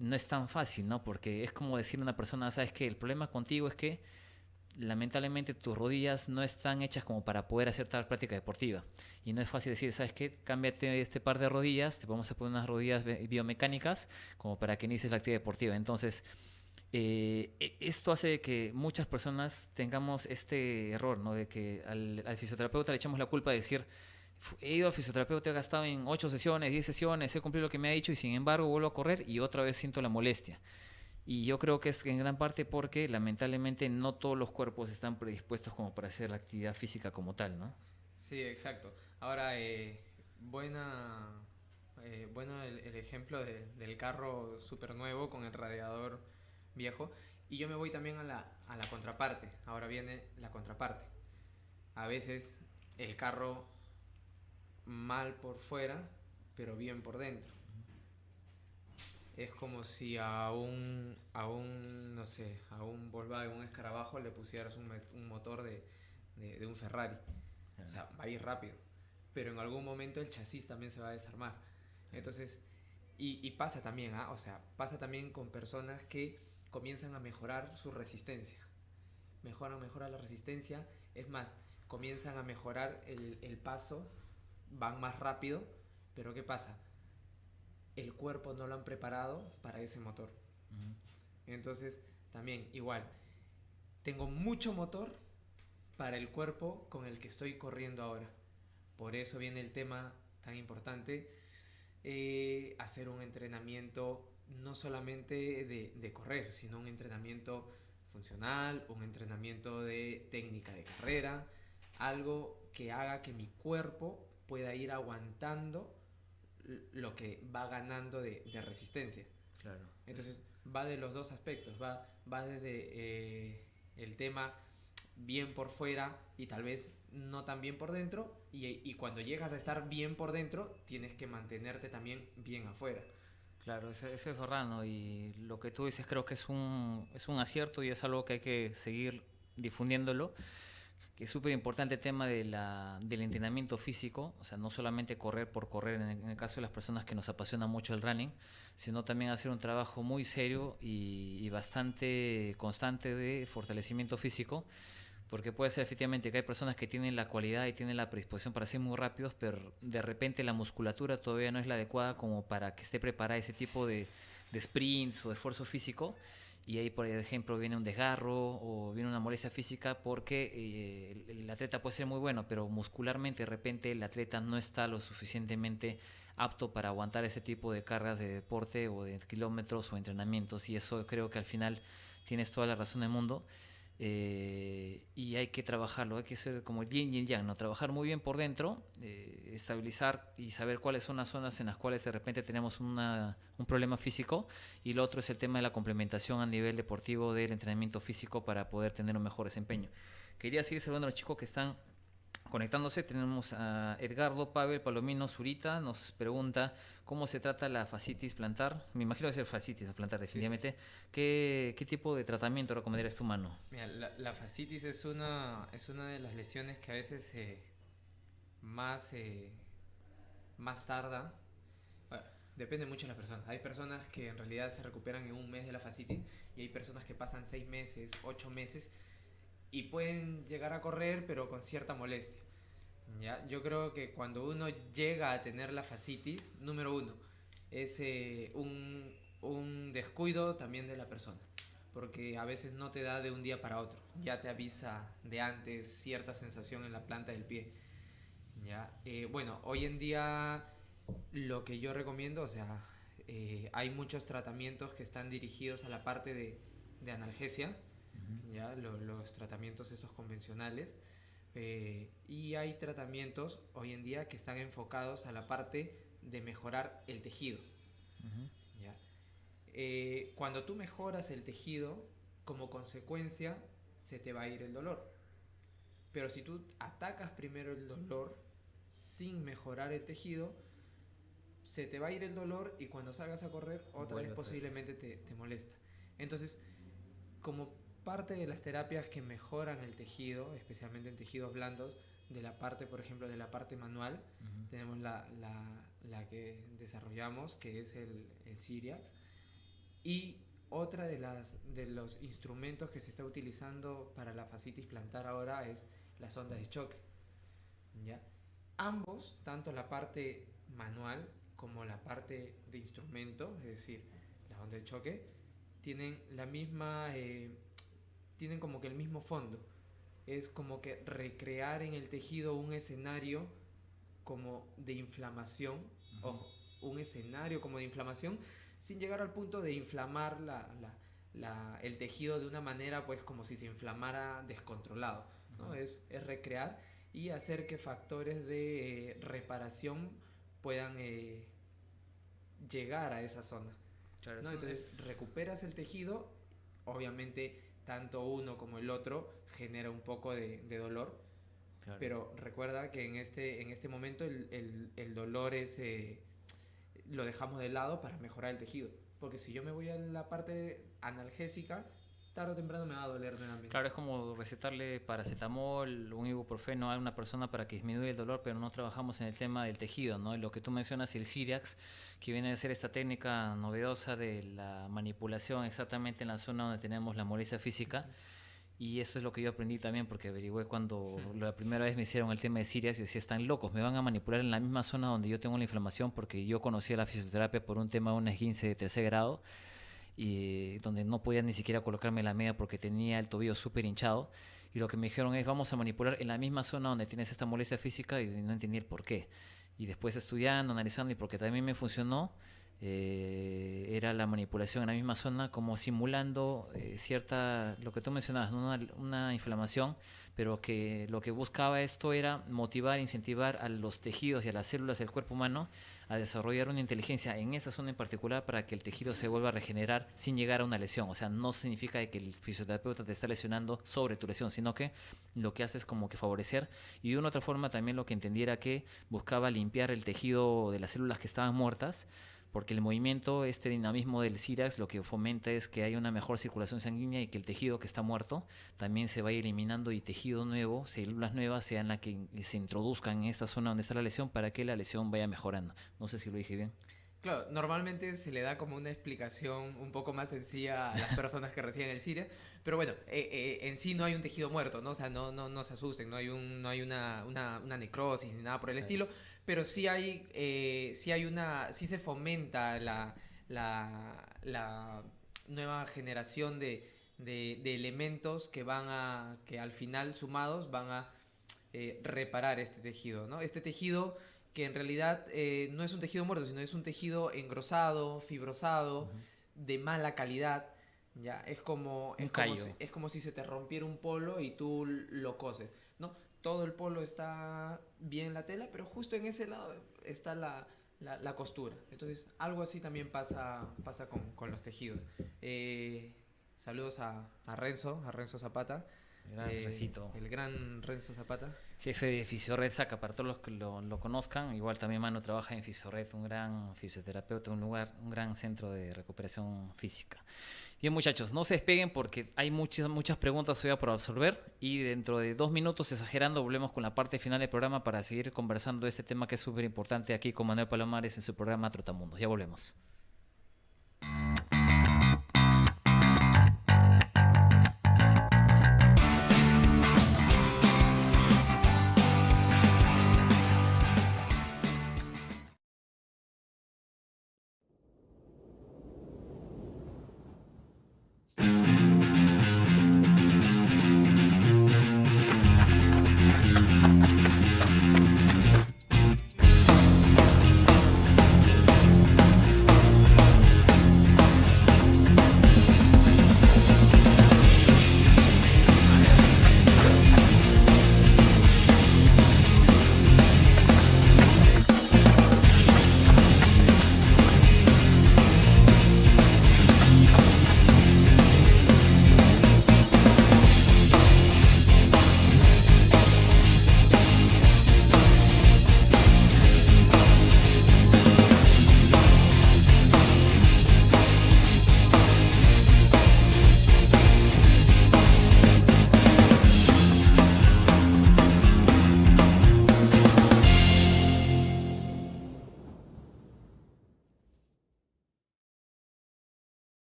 no es tan fácil, ¿no? Porque es como decirle a una persona, ¿sabes qué? El problema contigo es que lamentablemente tus rodillas no están hechas como para poder hacer tal práctica deportiva. Y no es fácil decir, ¿sabes qué? Cámbiate este par de rodillas, te vamos a poner unas rodillas biomecánicas como para que inicies la actividad deportiva. Entonces, esto hace que muchas personas tengamos este error, ¿no? De que al fisioterapeuta le echamos la culpa de decir, he ido al fisioterapeuta, he gastado en 8 sesiones, 10 sesiones, he cumplido lo que me ha dicho y sin embargo vuelvo a correr y otra vez siento la molestia. Y yo creo que es en gran parte porque lamentablemente no todos los cuerpos están predispuestos como para hacer la actividad física como tal, ¿no? Sí, exacto. Ahora, bueno el ejemplo del carro súper nuevo con el radiador viejo. Y yo me voy también a la contraparte. Ahora viene la contraparte. A veces el carro mal por fuera, pero bien por dentro. Es como si no sé, a un Volkswagen, un Escarabajo le pusieras un motor de un Ferrari. O sea, va a ir rápido. Pero en algún momento el chasis también se va a desarmar. Entonces, y pasa también, ¿ah? O sea, pasa también con personas que comienzan a mejorar su resistencia. Mejora la resistencia. Es más, comienzan a mejorar el paso, van más rápido. Pero ¿qué pasa? El cuerpo no lo han preparado para ese motor. Entonces, también igual, tengo mucho motor para el cuerpo con el que estoy corriendo ahora. Por eso viene el tema tan importante, hacer un entrenamiento no solamente de correr, sino un entrenamiento funcional, un entrenamiento de técnica de carrera, algo que haga que mi cuerpo pueda ir aguantando lo que va ganando de resistencia. Claro. Entonces va de los dos aspectos, va desde el tema bien por fuera y tal vez no tan bien por dentro, y cuando llegas a estar bien por dentro tienes que mantenerte también bien afuera. Claro, eso es verdad, ¿no? Y lo que tú dices creo que es un acierto y es algo que hay que seguir difundiéndolo, que es súper importante el tema del entrenamiento físico, o sea, no solamente correr por correr, en el caso de las personas que nos apasiona mucho el running, sino también hacer un trabajo muy serio y bastante constante de fortalecimiento físico, porque puede ser efectivamente que hay personas que tienen la cualidad y tienen la predisposición para ser muy rápidos, pero de repente la musculatura todavía no es la adecuada como para que esté preparada ese tipo de sprints o de esfuerzo físico. Y ahí, por ejemplo, viene un desgarro o viene una molestia física porque el atleta puede ser muy bueno, pero muscularmente de repente el atleta no está lo suficientemente apto para aguantar ese tipo de cargas de deporte o de kilómetros o entrenamientos. Y eso creo que al final tienes toda la razón del mundo. Y hay que trabajarlo, hay que ser como el yin y el yang, ¿no? Trabajar muy bien por dentro, estabilizar y saber cuáles son las zonas en las cuales de repente tenemos un problema físico, y lo otro es el tema de la complementación a nivel deportivo del entrenamiento físico para poder tener un mejor desempeño. Quería seguir saludando a los chicos que están conectándose. Tenemos a Edgardo Pavel Palomino Zurita, nos pregunta cómo se trata la fascitis plantar. Me imagino que es el fascitis plantar definitivamente. Sí, sí. ¿Qué tipo de tratamiento recomendarías tu mano? Mira, la fascitis es una de las lesiones que a veces más, más tarda. Bueno, depende mucho de las personas. Hay personas que en realidad se recuperan en un mes de la fascitis y hay personas que pasan 6 meses, 8 meses y pueden llegar a correr pero con cierta molestia. ¿Ya? Yo creo que cuando uno llega a tener la fascitis, número uno, es un descuido también de la persona, porque a veces no te da de un día para otro, ya te avisa de antes cierta sensación en la planta del pie. ¿Ya? Bueno, hoy en día Lo que yo recomiendo, o sea, hay muchos tratamientos que están dirigidos a la parte de analgesia, ya los tratamientos estos convencionales, y hay tratamientos hoy en día que están enfocados a la parte de mejorar el tejido. ¿Ya? Cuando tú mejoras el tejido, como consecuencia se te va a ir el dolor. Pero si tú atacas primero el dolor sin mejorar el tejido, se te va a ir el dolor y cuando salgas a correr otra vez posiblemente te molesta. Entonces, como parte de las terapias que mejoran el tejido, especialmente en tejidos blandos, de la parte, por ejemplo, de la parte manual, tenemos la que desarrollamos, que es el Cyriax, y otra de los instrumentos que se está utilizando para la fascitis plantar ahora es las ondas de choque, ¿ya? Ambos, tanto la parte manual como la parte de instrumento, es decir, las ondas de choque, tienen la misma, tienen como que el mismo fondo. Es como que recrear en el tejido un escenario como de inflamación, ojo, un escenario como de inflamación, sin llegar al punto de inflamar el tejido de una manera pues como si se inflamara descontrolado, ¿no? Es recrear y hacer que factores de reparación puedan llegar a esa zona, Claro, ¿no? Entonces recuperas el tejido, obviamente tanto uno como el otro genera un poco de dolor, claro. Pero recuerda que en este momento el dolor es lo dejamos de lado para mejorar el tejido, porque si yo me voy a la parte analgésica, tarde o temprano me va a doler nuevamente. Claro, es como recetarle paracetamol, un ibuprofeno a una persona para que disminuya el dolor, pero no trabajamos en el tema del tejido, ¿no? Y lo que tú mencionas, el Cyriax, que viene a ser esta técnica novedosa de la manipulación exactamente en la zona donde tenemos la molestia física. Y eso es lo que yo aprendí también, porque averigüé cuando la primera vez me hicieron el tema de Cyriax y decía, están locos, me van a manipular en la misma zona donde yo tengo la inflamación, porque yo conocía la fisioterapia por un tema de un esguince de tercer grado, y donde no podía ni siquiera colocarme la media porque tenía el tobillo súper hinchado, y lo que me dijeron es, vamos a manipular en la misma zona donde tienes esta molestia física, y no entendí el por qué. Y después estudiando, analizando, y porque también me funcionó, era la manipulación en la misma zona, como simulando cierta, lo que tú mencionabas, ¿no? una inflamación, pero que lo que buscaba esto era motivar, incentivar a los tejidos y a las células del cuerpo humano a desarrollar una inteligencia en esa zona en particular para que el tejido se vuelva a regenerar sin llegar a una lesión. O sea, no significa que el fisioterapeuta te está lesionando sobre tu lesión, sino que lo que hace es como que favorecer, y de una otra forma también lo que entendiera que buscaba limpiar el tejido de las células que estaban muertas, porque el movimiento, este dinamismo del Cyriax, lo que fomenta es que haya una mejor circulación sanguínea y que el tejido que está muerto también se vaya eliminando, y tejido nuevo, células nuevas sean las que se introduzcan en esta zona donde está la lesión para que la lesión vaya mejorando. No sé si lo dije bien. Claro, normalmente se le da como una explicación un poco más sencilla a las personas que reciben el Cyriax, pero bueno, en sí no hay un tejido muerto, ¿no? O sea, no se asusten, no hay una necrosis ni nada por el estilo, pero sí se fomenta la nueva generación de elementos que al final sumados van a reparar este tejido, ¿no? Este tejido que en realidad no es un tejido muerto, sino es un tejido engrosado, fibrosado, de mala calidad. Ya, es como si se te rompiera un polo y tú lo coses, ¿no? Todo el polo está bien la tela, pero justo en ese lado está la costura. Entonces, algo así también pasa con los tejidos. Saludos a Renzo Zapata. El gran Renzo Zapata. Jefe de Fisiored Saca, para todos los que lo conozcan. Igual también Manu trabaja en Fisiored, un gran fisioterapeuta, un gran centro de recuperación física. Bien, muchachos, no se despeguen porque hay muchas preguntas todavía por resolver, y dentro de 2 minutos, exagerando, volvemos con la parte final del programa para seguir conversando de este tema que es súper importante aquí con Manuel Palomares en su programa Trotamundos. Ya volvemos.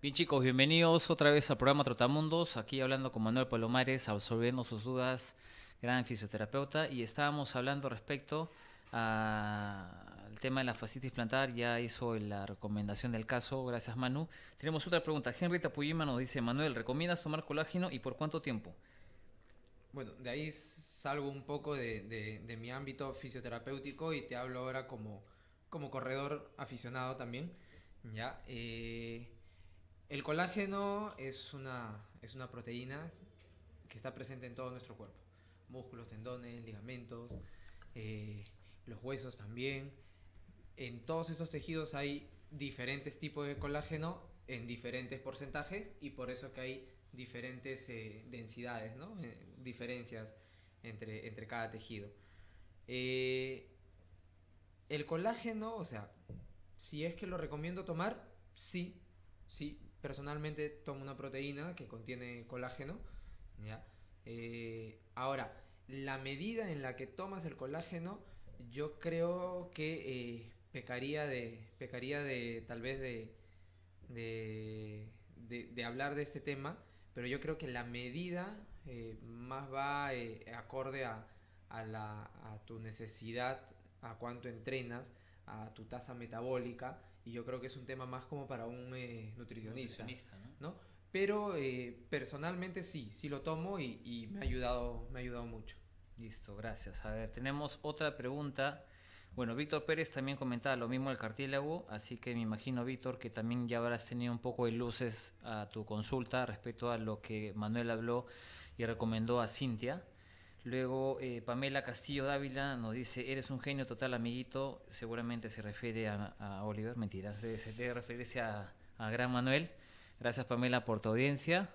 Bien chicos, bienvenidos otra vez al programa Trotamundos, aquí hablando con Manuel Palomares, absolviendo sus dudas, gran fisioterapeuta, y estábamos hablando respecto al tema de la fascitis plantar. Ya hizo la recomendación del caso, gracias Manu. Tenemos otra pregunta, Henry Tapuyima nos dice: Manuel, ¿recomiendas tomar colágeno y por cuánto tiempo? Bueno, de ahí salgo un poco de mi ámbito fisioterapéutico y te hablo ahora como corredor aficionado también. ¿Ya? El colágeno es una proteína que está presente en todo nuestro cuerpo. Músculos, tendones, ligamentos, eh, los huesos también. En todos estos tejidos hay diferentes tipos de colágeno en diferentes porcentajes y por eso que hay diferentes densidades, ¿no? Diferencias entre cada tejido. Eh, el colágeno, o sea, si es que lo recomiendo tomar, sí, sí. Personalmente tomo una proteína que contiene colágeno, ¿ya? Ahora, la medida en la que tomas el colágeno, yo creo que pecaría de tal vez de hablar de este tema, pero yo creo que la medida más va acorde a tu necesidad, a cuánto entrenas, a tu tasa metabólica, y yo creo que es un tema más como para un nutricionista, ¿no? Pero personalmente sí lo tomo y me ha ayudado mucho. Listo, gracias. A ver, tenemos otra pregunta. Bueno, Víctor Pérez también comentaba lo mismo del cartílago, así que me imagino, Víctor, que también ya habrás tenido un poco de luces a tu consulta respecto a lo que Manuel habló y recomendó a Cintia. Luego, Pamela Castillo Dávila nos dice: eres un genio total, amiguito. Seguramente se refiere a Oliver, mentira, debe referirse a Gran Manuel. Gracias, Pamela, por tu audiencia.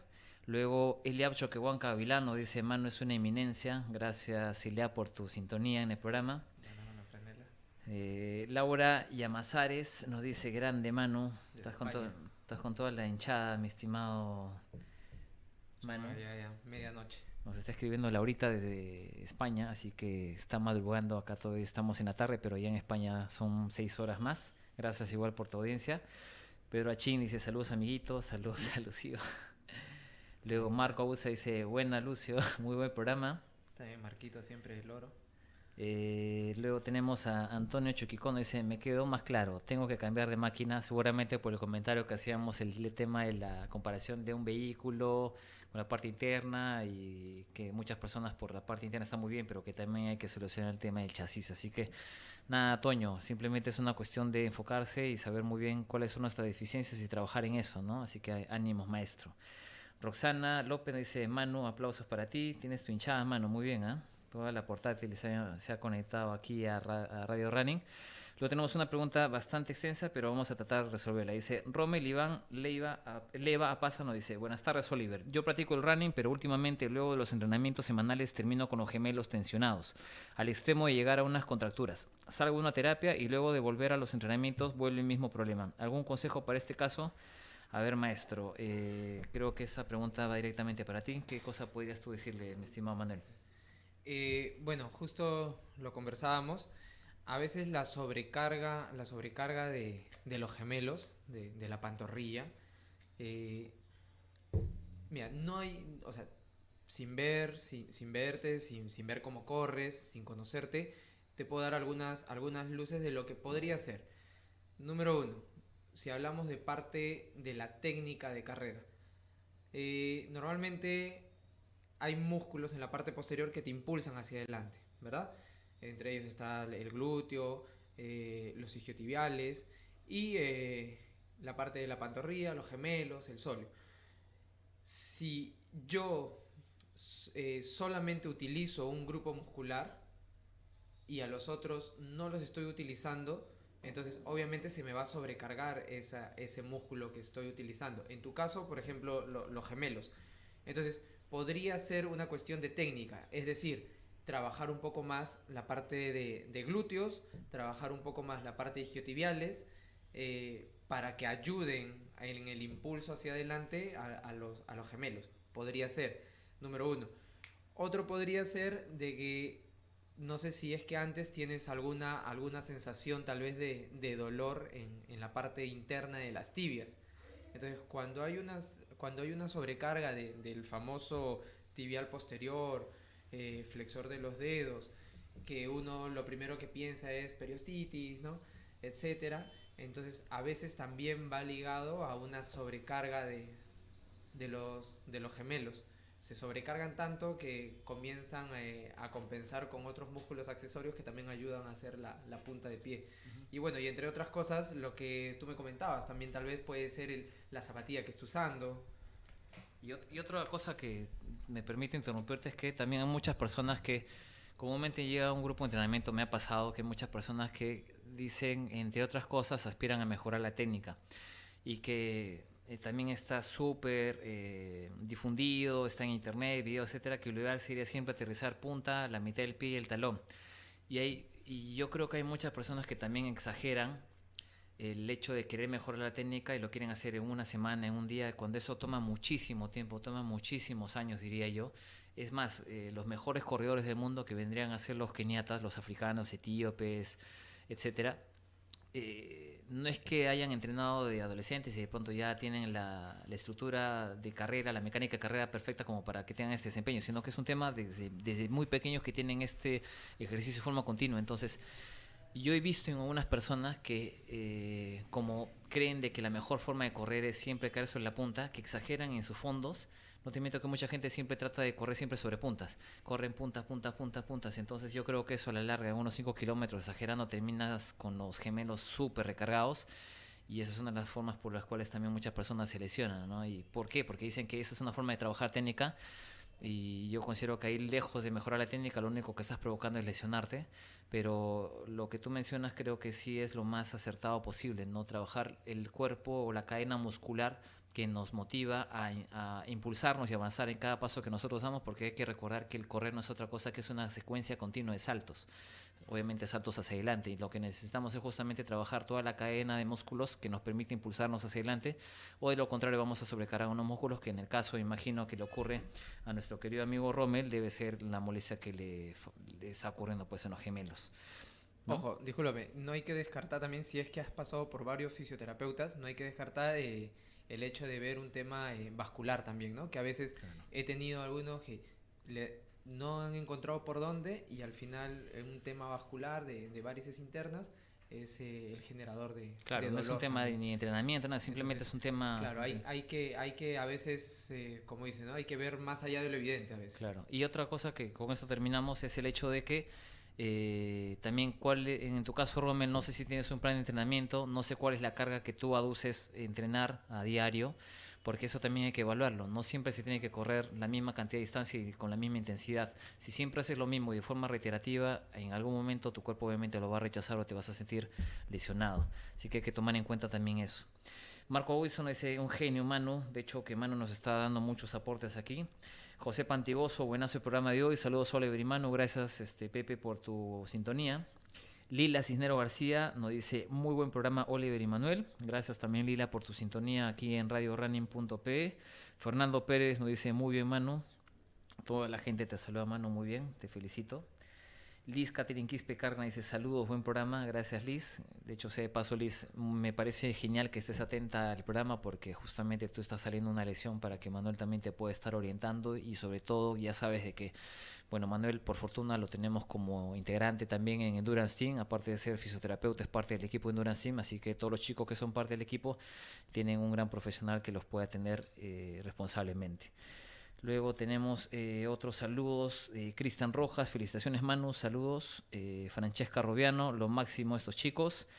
Luego, Eliab Choquehuanca Avilano dice: Manu es una eminencia. Gracias, Eliab, por tu sintonía en el programa. Laura Llamazares nos dice: grande Manu, estás con toda la hinchada, mi estimado Manu. Ya, medianoche. Nos está escribiendo Laurita desde España, así que está madrugando. Acá todavía estamos en la tarde, pero allá en España son 6 horas más. Gracias igual por tu audiencia. Pedro Achín dice: saludos amiguitos, saludos a Lucio. Luego Marco Abusa dice: buena Lucio, muy buen programa. También Marquito, siempre el oro. Luego tenemos a Antonio Chuquicono, dice: me quedó más claro, tengo que cambiar de máquina, seguramente por el comentario que hacíamos, el tema de la comparación de un vehículo con la parte interna, y que muchas personas por la parte interna están muy bien, pero que también hay que solucionar el tema del chasis. Así que nada, Toño, simplemente es una cuestión de enfocarse y saber muy bien cuáles son nuestras deficiencias y trabajar en eso, ¿no? Así que ánimos, maestro. Roxana López dice: Manu, aplausos para ti, tienes tu hinchada, Manu, muy bien, ¿eh? Toda la portátil se ha conectado aquí a Radio Running. Luego tenemos una pregunta bastante extensa, pero vamos a tratar de resolverla. Dice Rommel Iván Leva a Pasa, nos dice: buenas tardes, Oliver. Yo practico el running, pero últimamente luego de los entrenamientos semanales termino con los gemelos tensionados, al extremo de llegar a unas contracturas. Salgo de una terapia y luego de volver a los entrenamientos vuelve el mismo problema. ¿Algún consejo para este caso? A ver, maestro, creo que esa pregunta va directamente para ti. ¿Qué cosa podrías tú decirle, mi estimado Manuel? Bueno, justo lo conversábamos. A veces la sobrecarga de los gemelos, de la pantorrilla, mira, no hay, o sea, sin verte, sin ver cómo corres, sin conocerte, te puedo dar algunas luces de lo que podría ser. Número uno, si hablamos de parte de la técnica de carrera. Normalmente hay músculos en la parte posterior que te impulsan hacia adelante, ¿verdad? Entre ellos está el glúteo, los isquiotibiales y la parte de la pantorrilla, los gemelos, el sóleo. Si yo solamente utilizo un grupo muscular y a los otros no los estoy utilizando, entonces obviamente se me va a sobrecargar ese músculo que estoy utilizando. En tu caso, por ejemplo, los gemelos. Entonces podría ser una cuestión de técnica, es decir, trabajar un poco más la parte de glúteos, trabajar un poco más la parte de isquiotibiales, para que ayuden en el impulso hacia adelante a los gemelos. Podría ser, número uno. Otro podría ser de que, no sé si es que antes tienes alguna sensación tal vez de dolor en la parte interna de las tibias. Entonces, cuando hay una sobrecarga del famoso tibial posterior, flexor de los dedos, que uno lo primero que piensa es periostitis, ¿no? Etcétera. Entonces, a veces también va ligado a una sobrecarga de los gemelos. Se sobrecargan tanto que comienzan a compensar con otros músculos accesorios que también ayudan a hacer la punta de pie. Y bueno, y entre otras cosas, lo que tú me comentabas, también tal vez puede ser la zapatilla que estés usando. Y otra cosa que me permite interrumpirte es que también hay muchas personas que comúnmente llega a un grupo de entrenamiento, me ha pasado que hay muchas personas que dicen, entre otras cosas, aspiran a mejorar la técnica y que también está súper difundido, está en internet, videos, etcétera, que lo ideal sería siempre aterrizar punta, la mitad del pie y el talón. Y yo creo que hay muchas personas que también exageran el hecho de querer mejorar la técnica y lo quieren hacer en una semana, en un día, cuando eso toma muchísimo tiempo, toma muchísimos años, diría yo. Es más, los mejores corredores del mundo que vendrían a ser los keniatas, los africanos, etíopes, etcétera, no es que hayan entrenado de adolescentes y de pronto ya tienen la estructura de carrera, la mecánica de carrera perfecta como para que tengan este desempeño, sino que es un tema desde muy pequeños que tienen este ejercicio de forma continua. Entonces, yo he visto en algunas personas que como creen de que la mejor forma de correr es siempre caer sobre la punta, que exageran en sus fondos. No te miento que mucha gente siempre trata de correr siempre sobre puntas. Corren puntas, puntas, puntas, puntas. Entonces yo creo que eso a la larga, en unos 5 kilómetros exagerando, terminas con los gemelos súper recargados. Y esa es una de las formas por las cuales también muchas personas se lesionan, ¿no? ¿Y por qué? Porque dicen que esa es una forma de trabajar técnica y yo considero que ahí, lejos de mejorar la técnica, lo único que estás provocando es lesionarte. Pero lo que tú mencionas creo que sí es lo más acertado posible, no trabajar el cuerpo o la cadena muscular que nos motiva a impulsarnos y avanzar en cada paso que nosotros damos, porque hay que recordar que el correr no es otra cosa que es una secuencia continua de saltos, obviamente saltos hacia adelante, y lo que necesitamos es justamente trabajar toda la cadena de músculos que nos permite impulsarnos hacia adelante, o de lo contrario vamos a sobrecargar unos músculos que en el caso, imagino que le ocurre a nuestro querido amigo Rommel, debe ser la molestia que le está ocurriendo pues en los gemelos, ¿no? Ojo, discúlpame, no hay que descartar también, si es que has pasado por varios fisioterapeutas, no hay que descartar el hecho de ver un tema vascular también, ¿no? Que a veces Claro. he tenido algunos que no han encontrado por dónde y al final un tema vascular de varices internas es el generador Claro, de no es un dolor tema de también. ni entrenamiento, nada, simplemente Entonces, es un tema. claro, hay que a veces, como dicen, ¿no? Hay que ver más allá de lo evidente a veces. Claro. Y otra cosa que con esto terminamos es el hecho de que también en tu caso, Rommel, no sé si tienes un plan de entrenamiento, no sé cuál es la carga que tú aduces entrenar a diario, porque eso también hay que evaluarlo. No siempre se tiene que correr la misma cantidad de distancia y con la misma intensidad. Si siempre haces lo mismo y de forma reiterativa, en algún momento tu cuerpo obviamente lo va a rechazar o te vas a sentir lesionado. Así que hay que tomar en cuenta también eso. Marco Wilson es un genio, Manu. De hecho, que Manu nos está dando muchos aportes aquí. José Pantigoso, buenazo el programa de hoy. Saludos, Oliver y Manu. Gracias, Pepe, por tu sintonía. Lila Cisnero García nos dice, muy buen programa, Oliver y Manuel. Gracias también, Lila, por tu sintonía aquí en radiorunning.pe. Fernando Pérez nos dice, muy bien, Manu. Toda la gente te saluda, Manu, muy bien. Te felicito. Liz Catherine Quispe Carna dice saludos, buen programa, gracias Liz. De hecho, sé de paso, Liz, me parece genial que estés atenta al programa porque justamente tú estás saliendo una lección para que Manuel también te pueda estar orientando y sobre todo ya sabes de que, bueno, Manuel por fortuna lo tenemos como integrante también en Endurance Team, aparte de ser fisioterapeuta es parte del equipo de Endurance Team, así que todos los chicos que son parte del equipo tienen un gran profesional que los pueda atender responsablemente. Luego tenemos otros saludos. Cristian Rojas, felicitaciones Manu, saludos. Francesca Robiano, lo máximo estos chicos.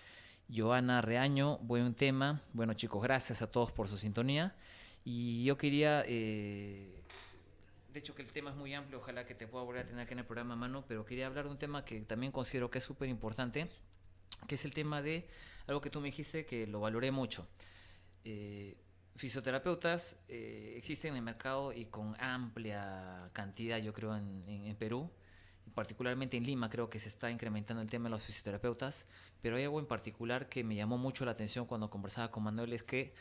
Joana Reaño, buen tema. Bueno chicos, gracias a todos por su sintonía. Y yo quería, de hecho que el tema es muy amplio, ojalá que te pueda volver a tener aquí en el programa Manu, pero quería hablar de un tema que también considero que es súper importante, que es el tema de algo que tú me dijiste que lo valoré mucho. Fisioterapeutas existen en el mercado y con amplia cantidad, yo creo, en Perú, y particularmente en Lima creo que se está incrementando el tema de los fisioterapeutas, pero hay algo en particular que me llamó mucho la atención cuando conversaba con Manuel, es que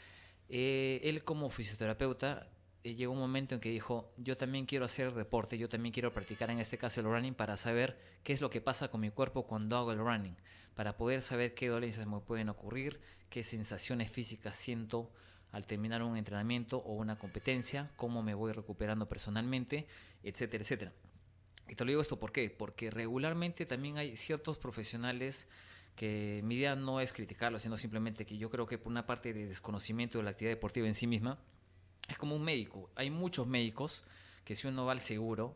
él como fisioterapeuta llegó un momento en que dijo, yo también quiero hacer deporte, yo también quiero practicar en este caso el running para saber qué es lo que pasa con mi cuerpo cuando hago el running, para poder saber qué dolencias me pueden ocurrir, qué sensaciones físicas siento al terminar un entrenamiento o una competencia, cómo me voy recuperando personalmente, etcétera, etcétera. Y te lo digo esto, ¿por qué? Porque regularmente también hay ciertos profesionales que mi idea no es criticarlos, sino simplemente que yo creo que por una parte de desconocimiento de la actividad deportiva en sí misma, es como un médico. Hay muchos médicos que si uno va al seguro,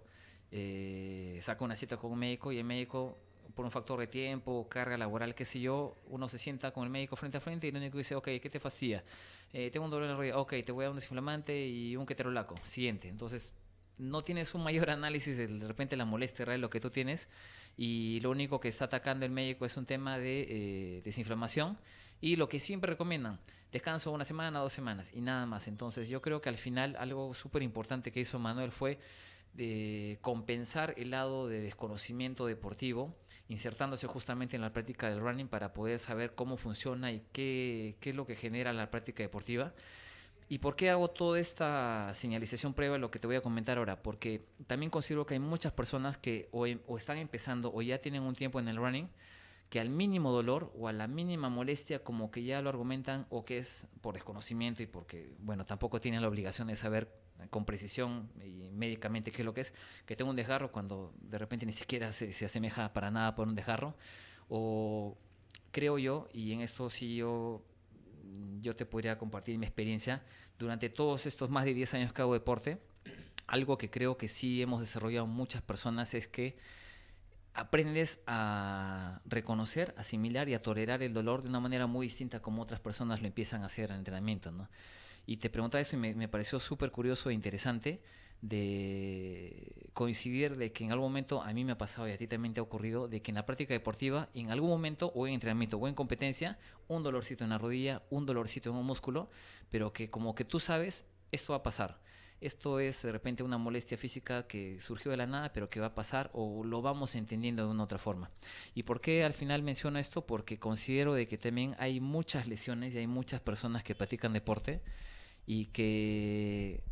saca una cita con un médico y el médico, por un factor de tiempo, carga laboral, qué sé yo, uno se sienta con el médico frente a frente y el médico dice, ok, ¿qué te fastidia? Tengo un dolor en la rodilla, ok, te voy a dar un desinflamante y un ketorolaco, siguiente. Entonces, no tienes un mayor análisis de repente la molestia real, lo que tú tienes, y lo único que está atacando el médico es un tema de desinflamación, y lo que siempre recomiendan, descanso una semana, 2 semanas y nada más. Entonces yo creo que al final algo súper importante que hizo Manuel fue de compensar el lado de desconocimiento deportivo, insertándose justamente en la práctica del running para poder saber cómo funciona y qué es lo que genera la práctica deportiva. ¿Y por qué hago toda esta señalización previa a lo que te voy a comentar ahora? Porque también considero que hay muchas personas que o están empezando o ya tienen un tiempo en el running, que al mínimo dolor o a la mínima molestia como que ya lo argumentan, o que es por desconocimiento y porque, bueno, tampoco tienen la obligación de saber con precisión y médicamente qué es lo que es, que tengo un desgarro cuando de repente ni siquiera se asemeja para nada por un desgarro. O creo yo, y en esto sí yo te podría compartir mi experiencia, durante todos estos más de 10 años que hago deporte, algo que creo que sí hemos desarrollado muchas personas es que aprendes a reconocer, asimilar y a tolerar el dolor de una manera muy distinta como otras personas lo empiezan a hacer en entrenamiento, ¿no? Y te preguntaba eso y me pareció súper curioso e interesante de coincidir de que en algún momento a mí me ha pasado y a ti también te ha ocurrido de que en la práctica deportiva, en algún momento o en entrenamiento o en competencia, un dolorcito en la rodilla, un dolorcito en un músculo, pero que como que tú sabes, esto va a pasar. Esto es de repente una molestia física que surgió de la nada, pero que va a pasar o lo vamos entendiendo de una otra forma. ¿Y por qué al final menciono esto? Porque considero de que también hay muchas lesiones y hay muchas personas que practican deporte y que,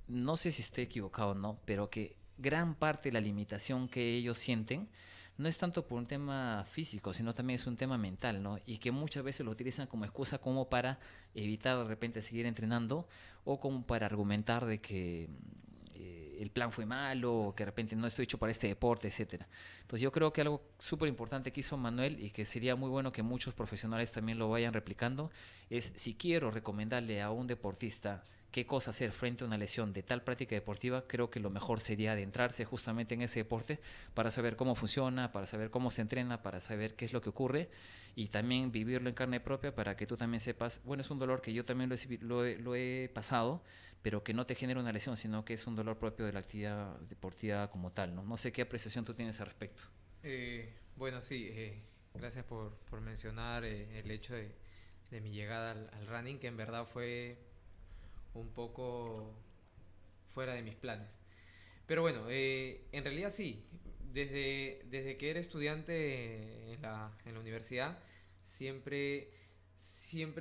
no sé si esté equivocado o no, pero que gran parte de la limitación que ellos sienten no es tanto por un tema físico, sino también es un tema mental, ¿no? Y que muchas veces lo utilizan como excusa como para evitar de repente seguir entrenando, o como para argumentar de que el plan fue malo, o que de repente no estoy hecho para este deporte, etcétera. Entonces yo creo que algo súper importante que hizo Manuel y que sería muy bueno que muchos profesionales también lo vayan replicando es, si quiero recomendarle a un deportista qué cosa hacer frente a una lesión de tal práctica deportiva, creo que lo mejor sería adentrarse justamente en ese deporte para saber cómo funciona, para saber cómo se entrena, para saber qué es lo que ocurre, y también vivirlo en carne propia para que tú también sepas, bueno, es un dolor que yo también lo he pasado, pero que no te genera una lesión, sino que es un dolor propio de la actividad deportiva como tal, ¿no? No sé qué apreciación tú tienes al respecto. Bueno, sí, gracias por mencionar el hecho de mi llegada al running, que en verdad fue un poco fuera de mis planes. Pero bueno, en realidad sí, desde que era estudiante en la universidad, siempre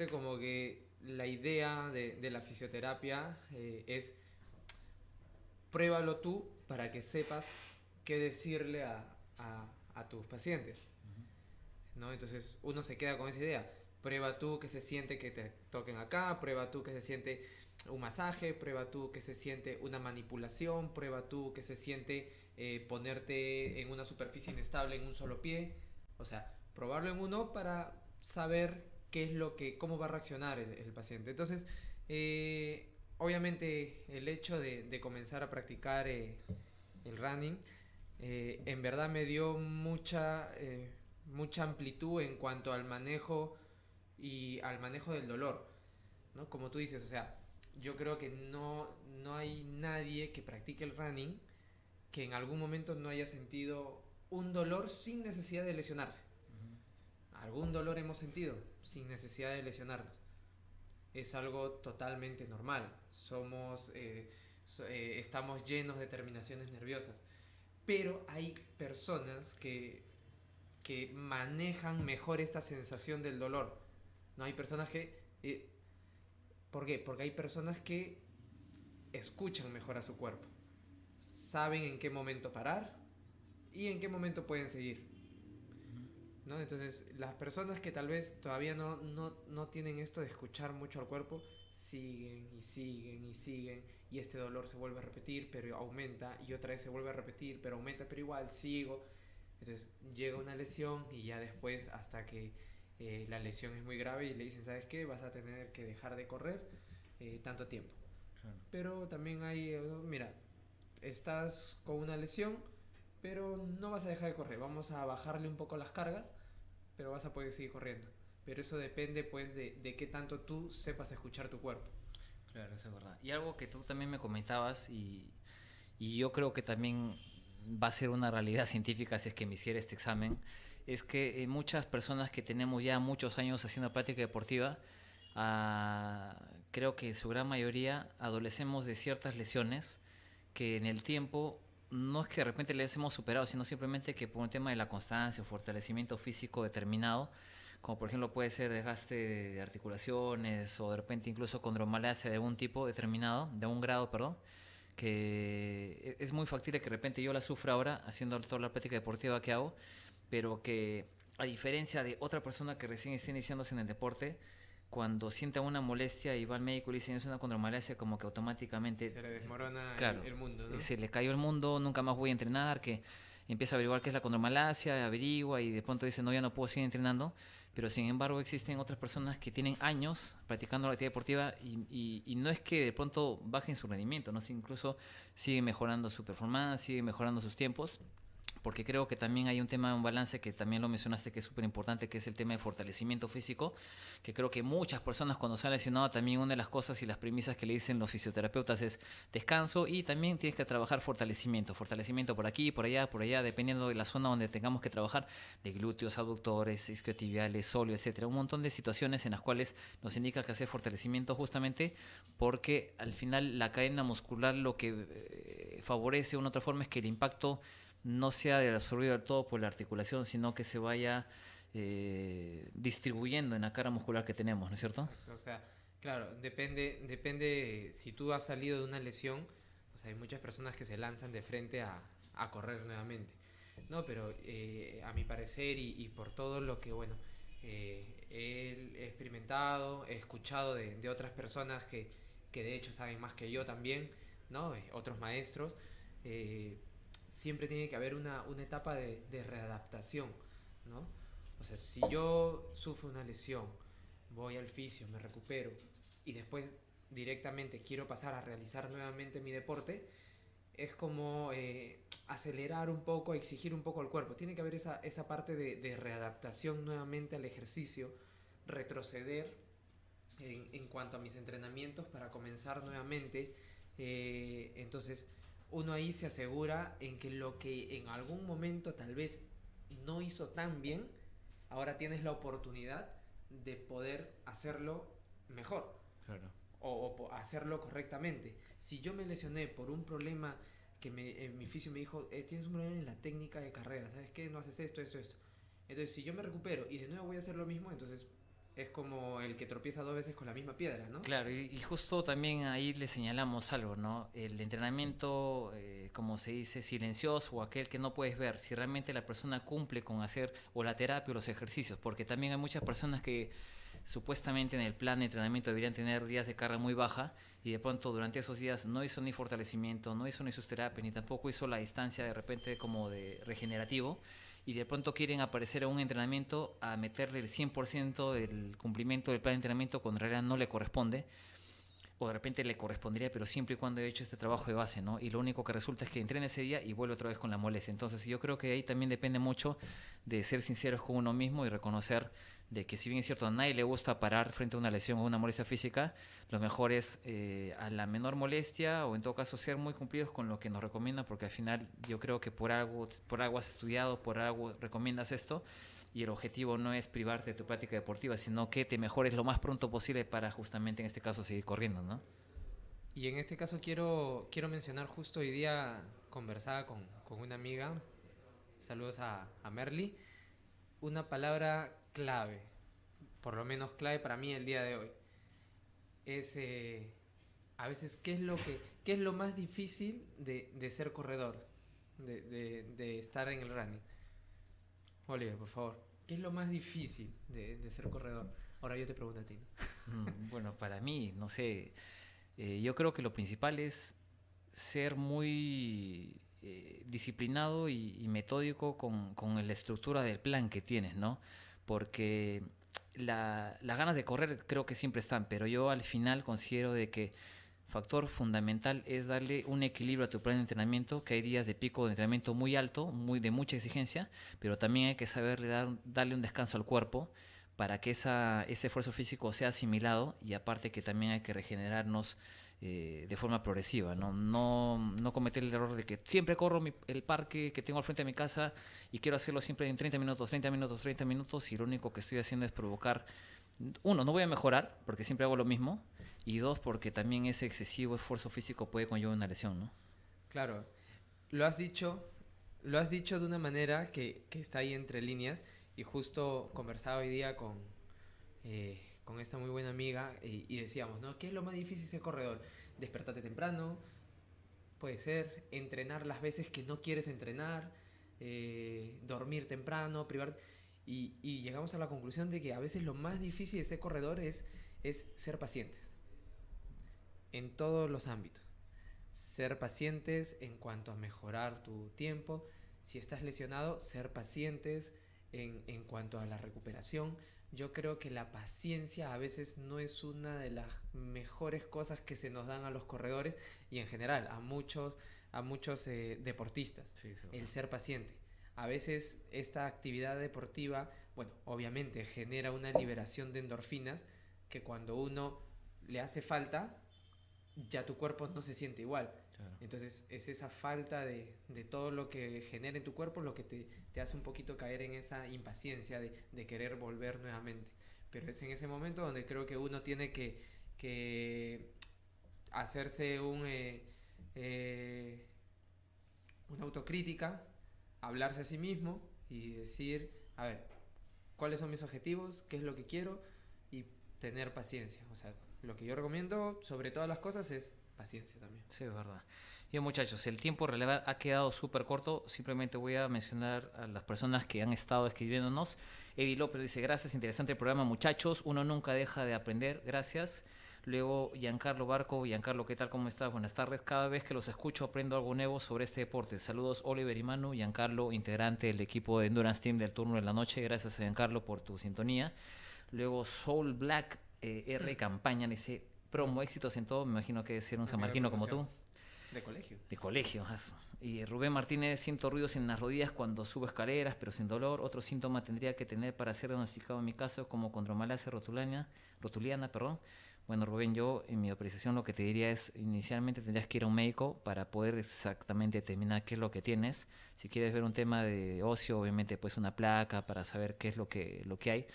como que la idea de la fisioterapia es pruébalo tú para que sepas qué decirle a tus pacientes, ¿no? Entonces uno se queda con esa idea. Prueba tú que se siente que te toquen acá, prueba tú que se siente un masaje, prueba tú que se siente una manipulación, prueba tú que se siente ponerte en una superficie inestable en un solo pie. O sea, probarlo en uno para saber qué es cómo va a reaccionar el paciente. Entonces, obviamente el hecho de comenzar a practicar el running, en verdad me dio mucha amplitud en cuanto al manejo y al manejo del dolor, ¿no? Como tú dices, o sea, yo creo que no hay nadie que practique el running que en algún momento no haya sentido un dolor sin necesidad de lesionarse. Algún dolor hemos sentido sin necesidad de lesionarnos. Es algo totalmente normal. Estamos llenos de terminaciones nerviosas. Pero hay personas que manejan mejor esta sensación del dolor. No hay personas que... ¿Por qué? Porque hay personas que escuchan mejor a su cuerpo. Saben en qué momento parar y en qué momento pueden seguir. ¿no? Entonces, las personas que tal vez todavía no tienen esto de escuchar mucho al cuerpo, siguen y siguen y siguen, y este dolor se vuelve a repetir, pero aumenta, y otra vez se vuelve a repetir, pero aumenta, pero igual sigo. Entonces, llega una lesión y ya después, hasta que la lesión es muy grave y le dicen, ¿sabes qué? Vas a tener que dejar de correr tanto tiempo. Claro. Pero también hay, mira, estás con una lesión, pero no vas a dejar de correr, vamos a bajarle un poco las cargas, pero vas a poder seguir corriendo. Pero eso depende pues de qué tanto tú sepas escuchar tu cuerpo. Claro, eso es verdad. Y algo que tú también me comentabas y yo creo que también va a ser una realidad científica si es que me hiciera este examen, es que muchas personas que tenemos ya muchos años haciendo práctica deportiva, creo que en su gran mayoría adolecemos de ciertas lesiones que en el tiempo no es que de repente les hemos superado, sino simplemente que por un tema de la constancia o fortalecimiento físico determinado, como por ejemplo puede ser desgaste de articulaciones o de repente incluso condromalacia de algún tipo determinado, de un grado, perdón, que es muy factible que de repente yo la sufra ahora haciendo toda la práctica deportiva que hago, pero que a diferencia de otra persona que recién está iniciándose en el deporte, cuando sienta una molestia y va al médico y le dicen es una condromalacia, como que automáticamente, Se le desmorona claro, el mundo, ¿no? se le cayó el mundo, nunca más voy a entrenar, que empieza a averiguar qué es la condromalacia, averigua y de pronto dice no, ya no puedo seguir entrenando. Pero sin embargo existen otras personas que tienen años practicando la actividad deportiva y no es que de pronto bajen su rendimiento, ¿no? Si incluso sigue mejorando su performance, sigue mejorando sus tiempos, porque creo que también hay un tema, un balance que también lo mencionaste que es súper importante, que es el tema de fortalecimiento físico, que creo que muchas personas cuando se han lesionado también una de las cosas y las premisas que le dicen los fisioterapeutas es descanso y también tienes que trabajar fortalecimiento por aquí, por allá, dependiendo de la zona donde tengamos que trabajar, de glúteos, aductores, isquiotibiales, sóleo, etcétera, un montón de situaciones en las cuales nos indica que hacer fortalecimiento justamente porque al final la cadena muscular lo que favorece de una otra forma es que el impacto no sea absorbido del todo por la articulación, sino que se vaya distribuyendo en la carga muscular que tenemos, ¿no es cierto? Exacto, o sea, claro, depende si tú has salido de una lesión, o sea, hay muchas personas que se lanzan de frente a correr nuevamente. No, pero a mi parecer y por todo lo que, bueno, he experimentado, he escuchado de otras personas que de hecho saben más que yo también, ¿no? Otros maestros, siempre tiene que haber una etapa de readaptación, ¿no? O sea, si yo sufro una lesión, voy al fisio, me recupero y después directamente quiero pasar a realizar nuevamente mi deporte, es como acelerar un poco, exigir un poco al cuerpo. Tiene que haber esa parte de readaptación nuevamente al ejercicio, retroceder en cuanto a mis entrenamientos para comenzar nuevamente. Entonces, uno ahí se asegura en que lo que en algún momento tal vez no hizo tan bien, ahora tienes la oportunidad de poder hacerlo mejor. Claro. O hacerlo correctamente. Si yo me lesioné por un problema que mi fisio me dijo, tienes un problema en la técnica de carrera, ¿sabes qué? No haces esto. Entonces, si yo me recupero y de nuevo voy a hacer lo mismo, entonces es como el que tropieza dos veces con la misma piedra, ¿no? Claro, y justo también ahí le señalamos algo, ¿no? El entrenamiento, como se dice, silencioso o aquel que no puedes ver, si realmente la persona cumple con hacer o la terapia o los ejercicios, porque también hay muchas personas que supuestamente en el plan de entrenamiento deberían tener días de carga muy baja y de pronto durante esos días no hizo ni fortalecimiento, no hizo ni sus terapias, ni tampoco hizo la distancia de repente como de regenerativo y de pronto quieren aparecer a un entrenamiento a meterle el 100% del cumplimiento del plan de entrenamiento cuando en realidad no le corresponde o de repente le correspondería, pero siempre y cuando he hecho este trabajo de base, ¿no? Y lo único que resulta es que entrena ese día y vuelve otra vez con la molestia. Entonces yo creo que ahí también depende mucho de ser sinceros con uno mismo y reconocer de que si bien es cierto a nadie le gusta parar frente a una lesión o una molestia física, lo mejor es a la menor molestia o en todo caso ser muy cumplidos con lo que nos recomiendan, porque al final yo creo que por algo has estudiado, por algo recomiendas esto y el objetivo no es privarte de tu práctica deportiva, sino que te mejores lo más pronto posible para justamente en este caso seguir corriendo, ¿no? Y en este caso quiero mencionar justo hoy día conversaba con una amiga, saludos a Merly, una palabra clave, por lo menos clave para mí el día de hoy, es a veces qué es lo más difícil de ser corredor, de estar en el running. Oliver, por favor. ¿Qué es lo más difícil de ser corredor? Ahora yo te pregunto a ti, ¿no? Bueno, para mí, no sé, yo creo que lo principal es ser muy disciplinado y metódico con la estructura del plan que tienes, ¿no? Porque las ganas de correr creo que siempre están, pero yo al final considero de que factor fundamental es darle un equilibrio a tu plan de entrenamiento, que hay días de pico de entrenamiento muy alto, muy de mucha exigencia, pero también hay que saberle darle un descanso al cuerpo para que ese esfuerzo físico sea asimilado y aparte que también hay que regenerarnos de forma progresiva, ¿no? No cometer el error de que siempre corro el parque que tengo al frente de mi casa y quiero hacerlo siempre en 30 minutos, 30 minutos, 30 minutos y lo único que estoy haciendo es provocar, uno, no voy a mejorar porque siempre hago lo mismo y dos, porque también ese excesivo esfuerzo físico puede conllevar una lesión, ¿no? Claro, lo has dicho, lo has dicho de una manera que está ahí entre líneas y justo conversaba hoy día con esta muy buena amiga y decíamos, ¿no? ¿Qué es lo más difícil de ser corredor? Despertarte temprano, puede ser, entrenar las veces que no quieres entrenar, dormir temprano, privar... Y llegamos a la conclusión de que a veces lo más difícil de ser corredor es ser pacientes en todos los ámbitos. Ser pacientes en cuanto a mejorar tu tiempo. Si estás lesionado, ser pacientes en cuanto a la recuperación. Yo creo que la paciencia a veces no es una de las mejores cosas que se nos dan a los corredores y en general a muchos deportistas. Sí, sí. El ser paciente. A veces esta actividad deportiva, bueno, obviamente genera una liberación de endorfinas que cuando uno le hace falta, ya tu cuerpo no se siente igual. Claro. Entonces es esa falta de todo lo que genera en tu cuerpo lo que te hace un poquito caer en esa impaciencia de querer volver nuevamente. Pero es en ese momento donde creo que uno tiene que hacerse una autocrítica, hablarse a sí mismo y decir, a ver, ¿cuáles son mis objetivos? ¿Qué es lo que quiero? Y tener paciencia. O sea, lo que yo recomiendo sobre todas las cosas es paciencia también. Sí, es verdad. Bien, muchachos, el tiempo relevado ha quedado súper corto. Simplemente voy a mencionar a las personas que han estado escribiéndonos. Eddie López dice, gracias, interesante el programa, muchachos. Uno nunca deja de aprender, gracias. Luego, Giancarlo Barco. Giancarlo, ¿qué tal? ¿Cómo estás? Buenas tardes. Cada vez que los escucho aprendo algo nuevo sobre este deporte. Saludos, Oliver y Manu. Giancarlo, integrante del equipo de Endurance Team del turno de la noche. Gracias, Giancarlo, por tu sintonía. Luego, Soul Black R. Campaña dice, promo, éxitos en todo. Me imagino que debe ser un San Marquino como tú. De colegio. De colegio. Y Rubén Martínez, siento ruidos en las rodillas cuando subo escaleras, pero sin dolor. Otro síntoma tendría que tener para ser diagnosticado en mi caso como condromalacia rotuliana. Bueno, Rubén, yo en mi apreciación lo que te diría es, inicialmente tendrías que ir a un médico para poder exactamente determinar qué es lo que tienes. Si quieres ver un tema de ocio, obviamente pues una placa para saber qué es lo que hay,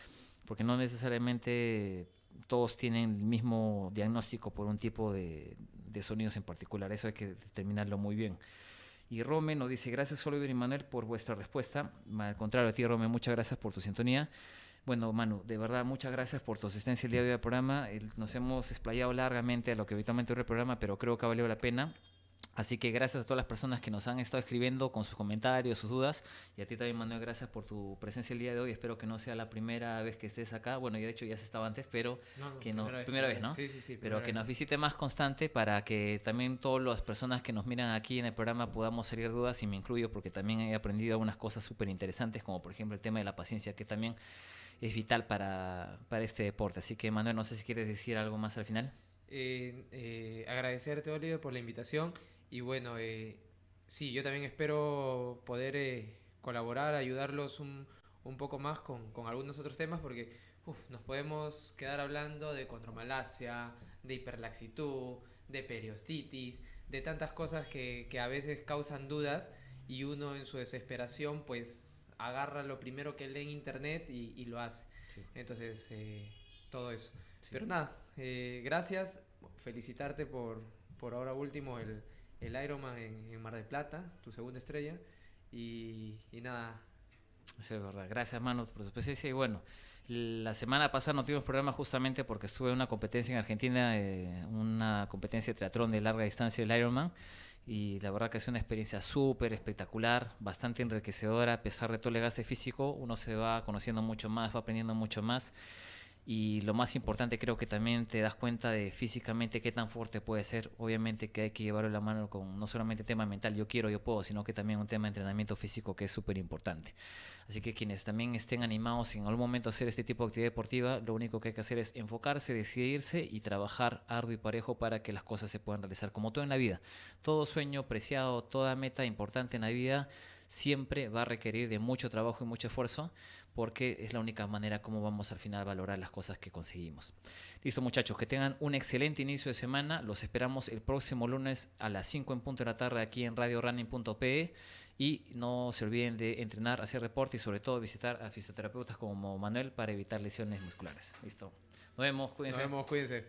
porque no necesariamente todos tienen el mismo diagnóstico por un tipo de sonidos en particular. Eso hay que determinarlo muy bien. Y Rome nos dice, gracias Oliver y Manuel por vuestra respuesta. Al contrario a ti, Rome, muchas gracias por tu sintonía. Bueno, Manu, de verdad, muchas gracias por tu asistencia el día de hoy al programa. Nos hemos explayado largamente a lo que habitualmente dura el programa, pero creo que ha valido la pena. Así que gracias a todas las personas que nos han estado escribiendo con sus comentarios, sus dudas. Y a ti también, Manuel, gracias por tu presencia el día de hoy. Espero que no sea la primera vez que estés acá. Bueno, ya de hecho ya se estaba antes, pero primera vez, ¿no? Sí, pero que nos visite más constante para que también todas las personas que nos miran aquí en el programa podamos salir dudas, y me incluyo porque también he aprendido algunas cosas súper interesantes, como por ejemplo el tema de la paciencia, que también es vital para este deporte. Así que, Manuel, no sé si quieres decir algo más al final. Agradecerte, Oliver, por la invitación. Y bueno, sí, yo también espero poder colaborar, ayudarlos un poco más con algunos otros temas, porque nos podemos quedar hablando de condromalacia, de hiperlaxitud, de periostitis, de tantas cosas que a veces causan dudas y uno en su desesperación pues agarra lo primero que lee en internet y lo hace. Sí. Entonces, todo eso. Sí. Pero nada, gracias, felicitarte por ahora último el Ironman en Mar del Plata, tu segunda estrella, y nada. Eso es verdad. Gracias, Manu, por tu presencia. Y bueno, la semana pasada no tuvimos programa justamente porque estuve en una competencia en Argentina, una competencia de triatlón de larga distancia, el Ironman. y la verdad que es una experiencia súper espectacular, bastante enriquecedora. A pesar de todo el gasto físico, uno se va conociendo mucho más, va aprendiendo mucho más. Y lo más importante, creo que también te das cuenta de físicamente qué tan fuerte puede ser. Obviamente que hay que llevarlo de la mano con no solamente tema mental, yo quiero, yo puedo, sino que también un tema de entrenamiento físico que es súper importante. Así que quienes también estén animados en algún momento a hacer este tipo de actividad deportiva, lo único que hay que hacer es enfocarse, decidirse y trabajar arduo y parejo para que las cosas se puedan realizar. Como todo en la vida, todo sueño preciado, toda meta importante en la vida siempre va a requerir de mucho trabajo y mucho esfuerzo, porque es la única manera como vamos al final a valorar las cosas que conseguimos. Listo, muchachos, que tengan un excelente inicio de semana. Los esperamos el próximo lunes a las 5 en punto de la tarde aquí en radiorunning.pe. Y no se olviden de entrenar, hacer reporte y sobre todo visitar a fisioterapeutas como Manuel para evitar lesiones musculares. Listo. Nos vemos, cuídense. Nos vemos, cuídense.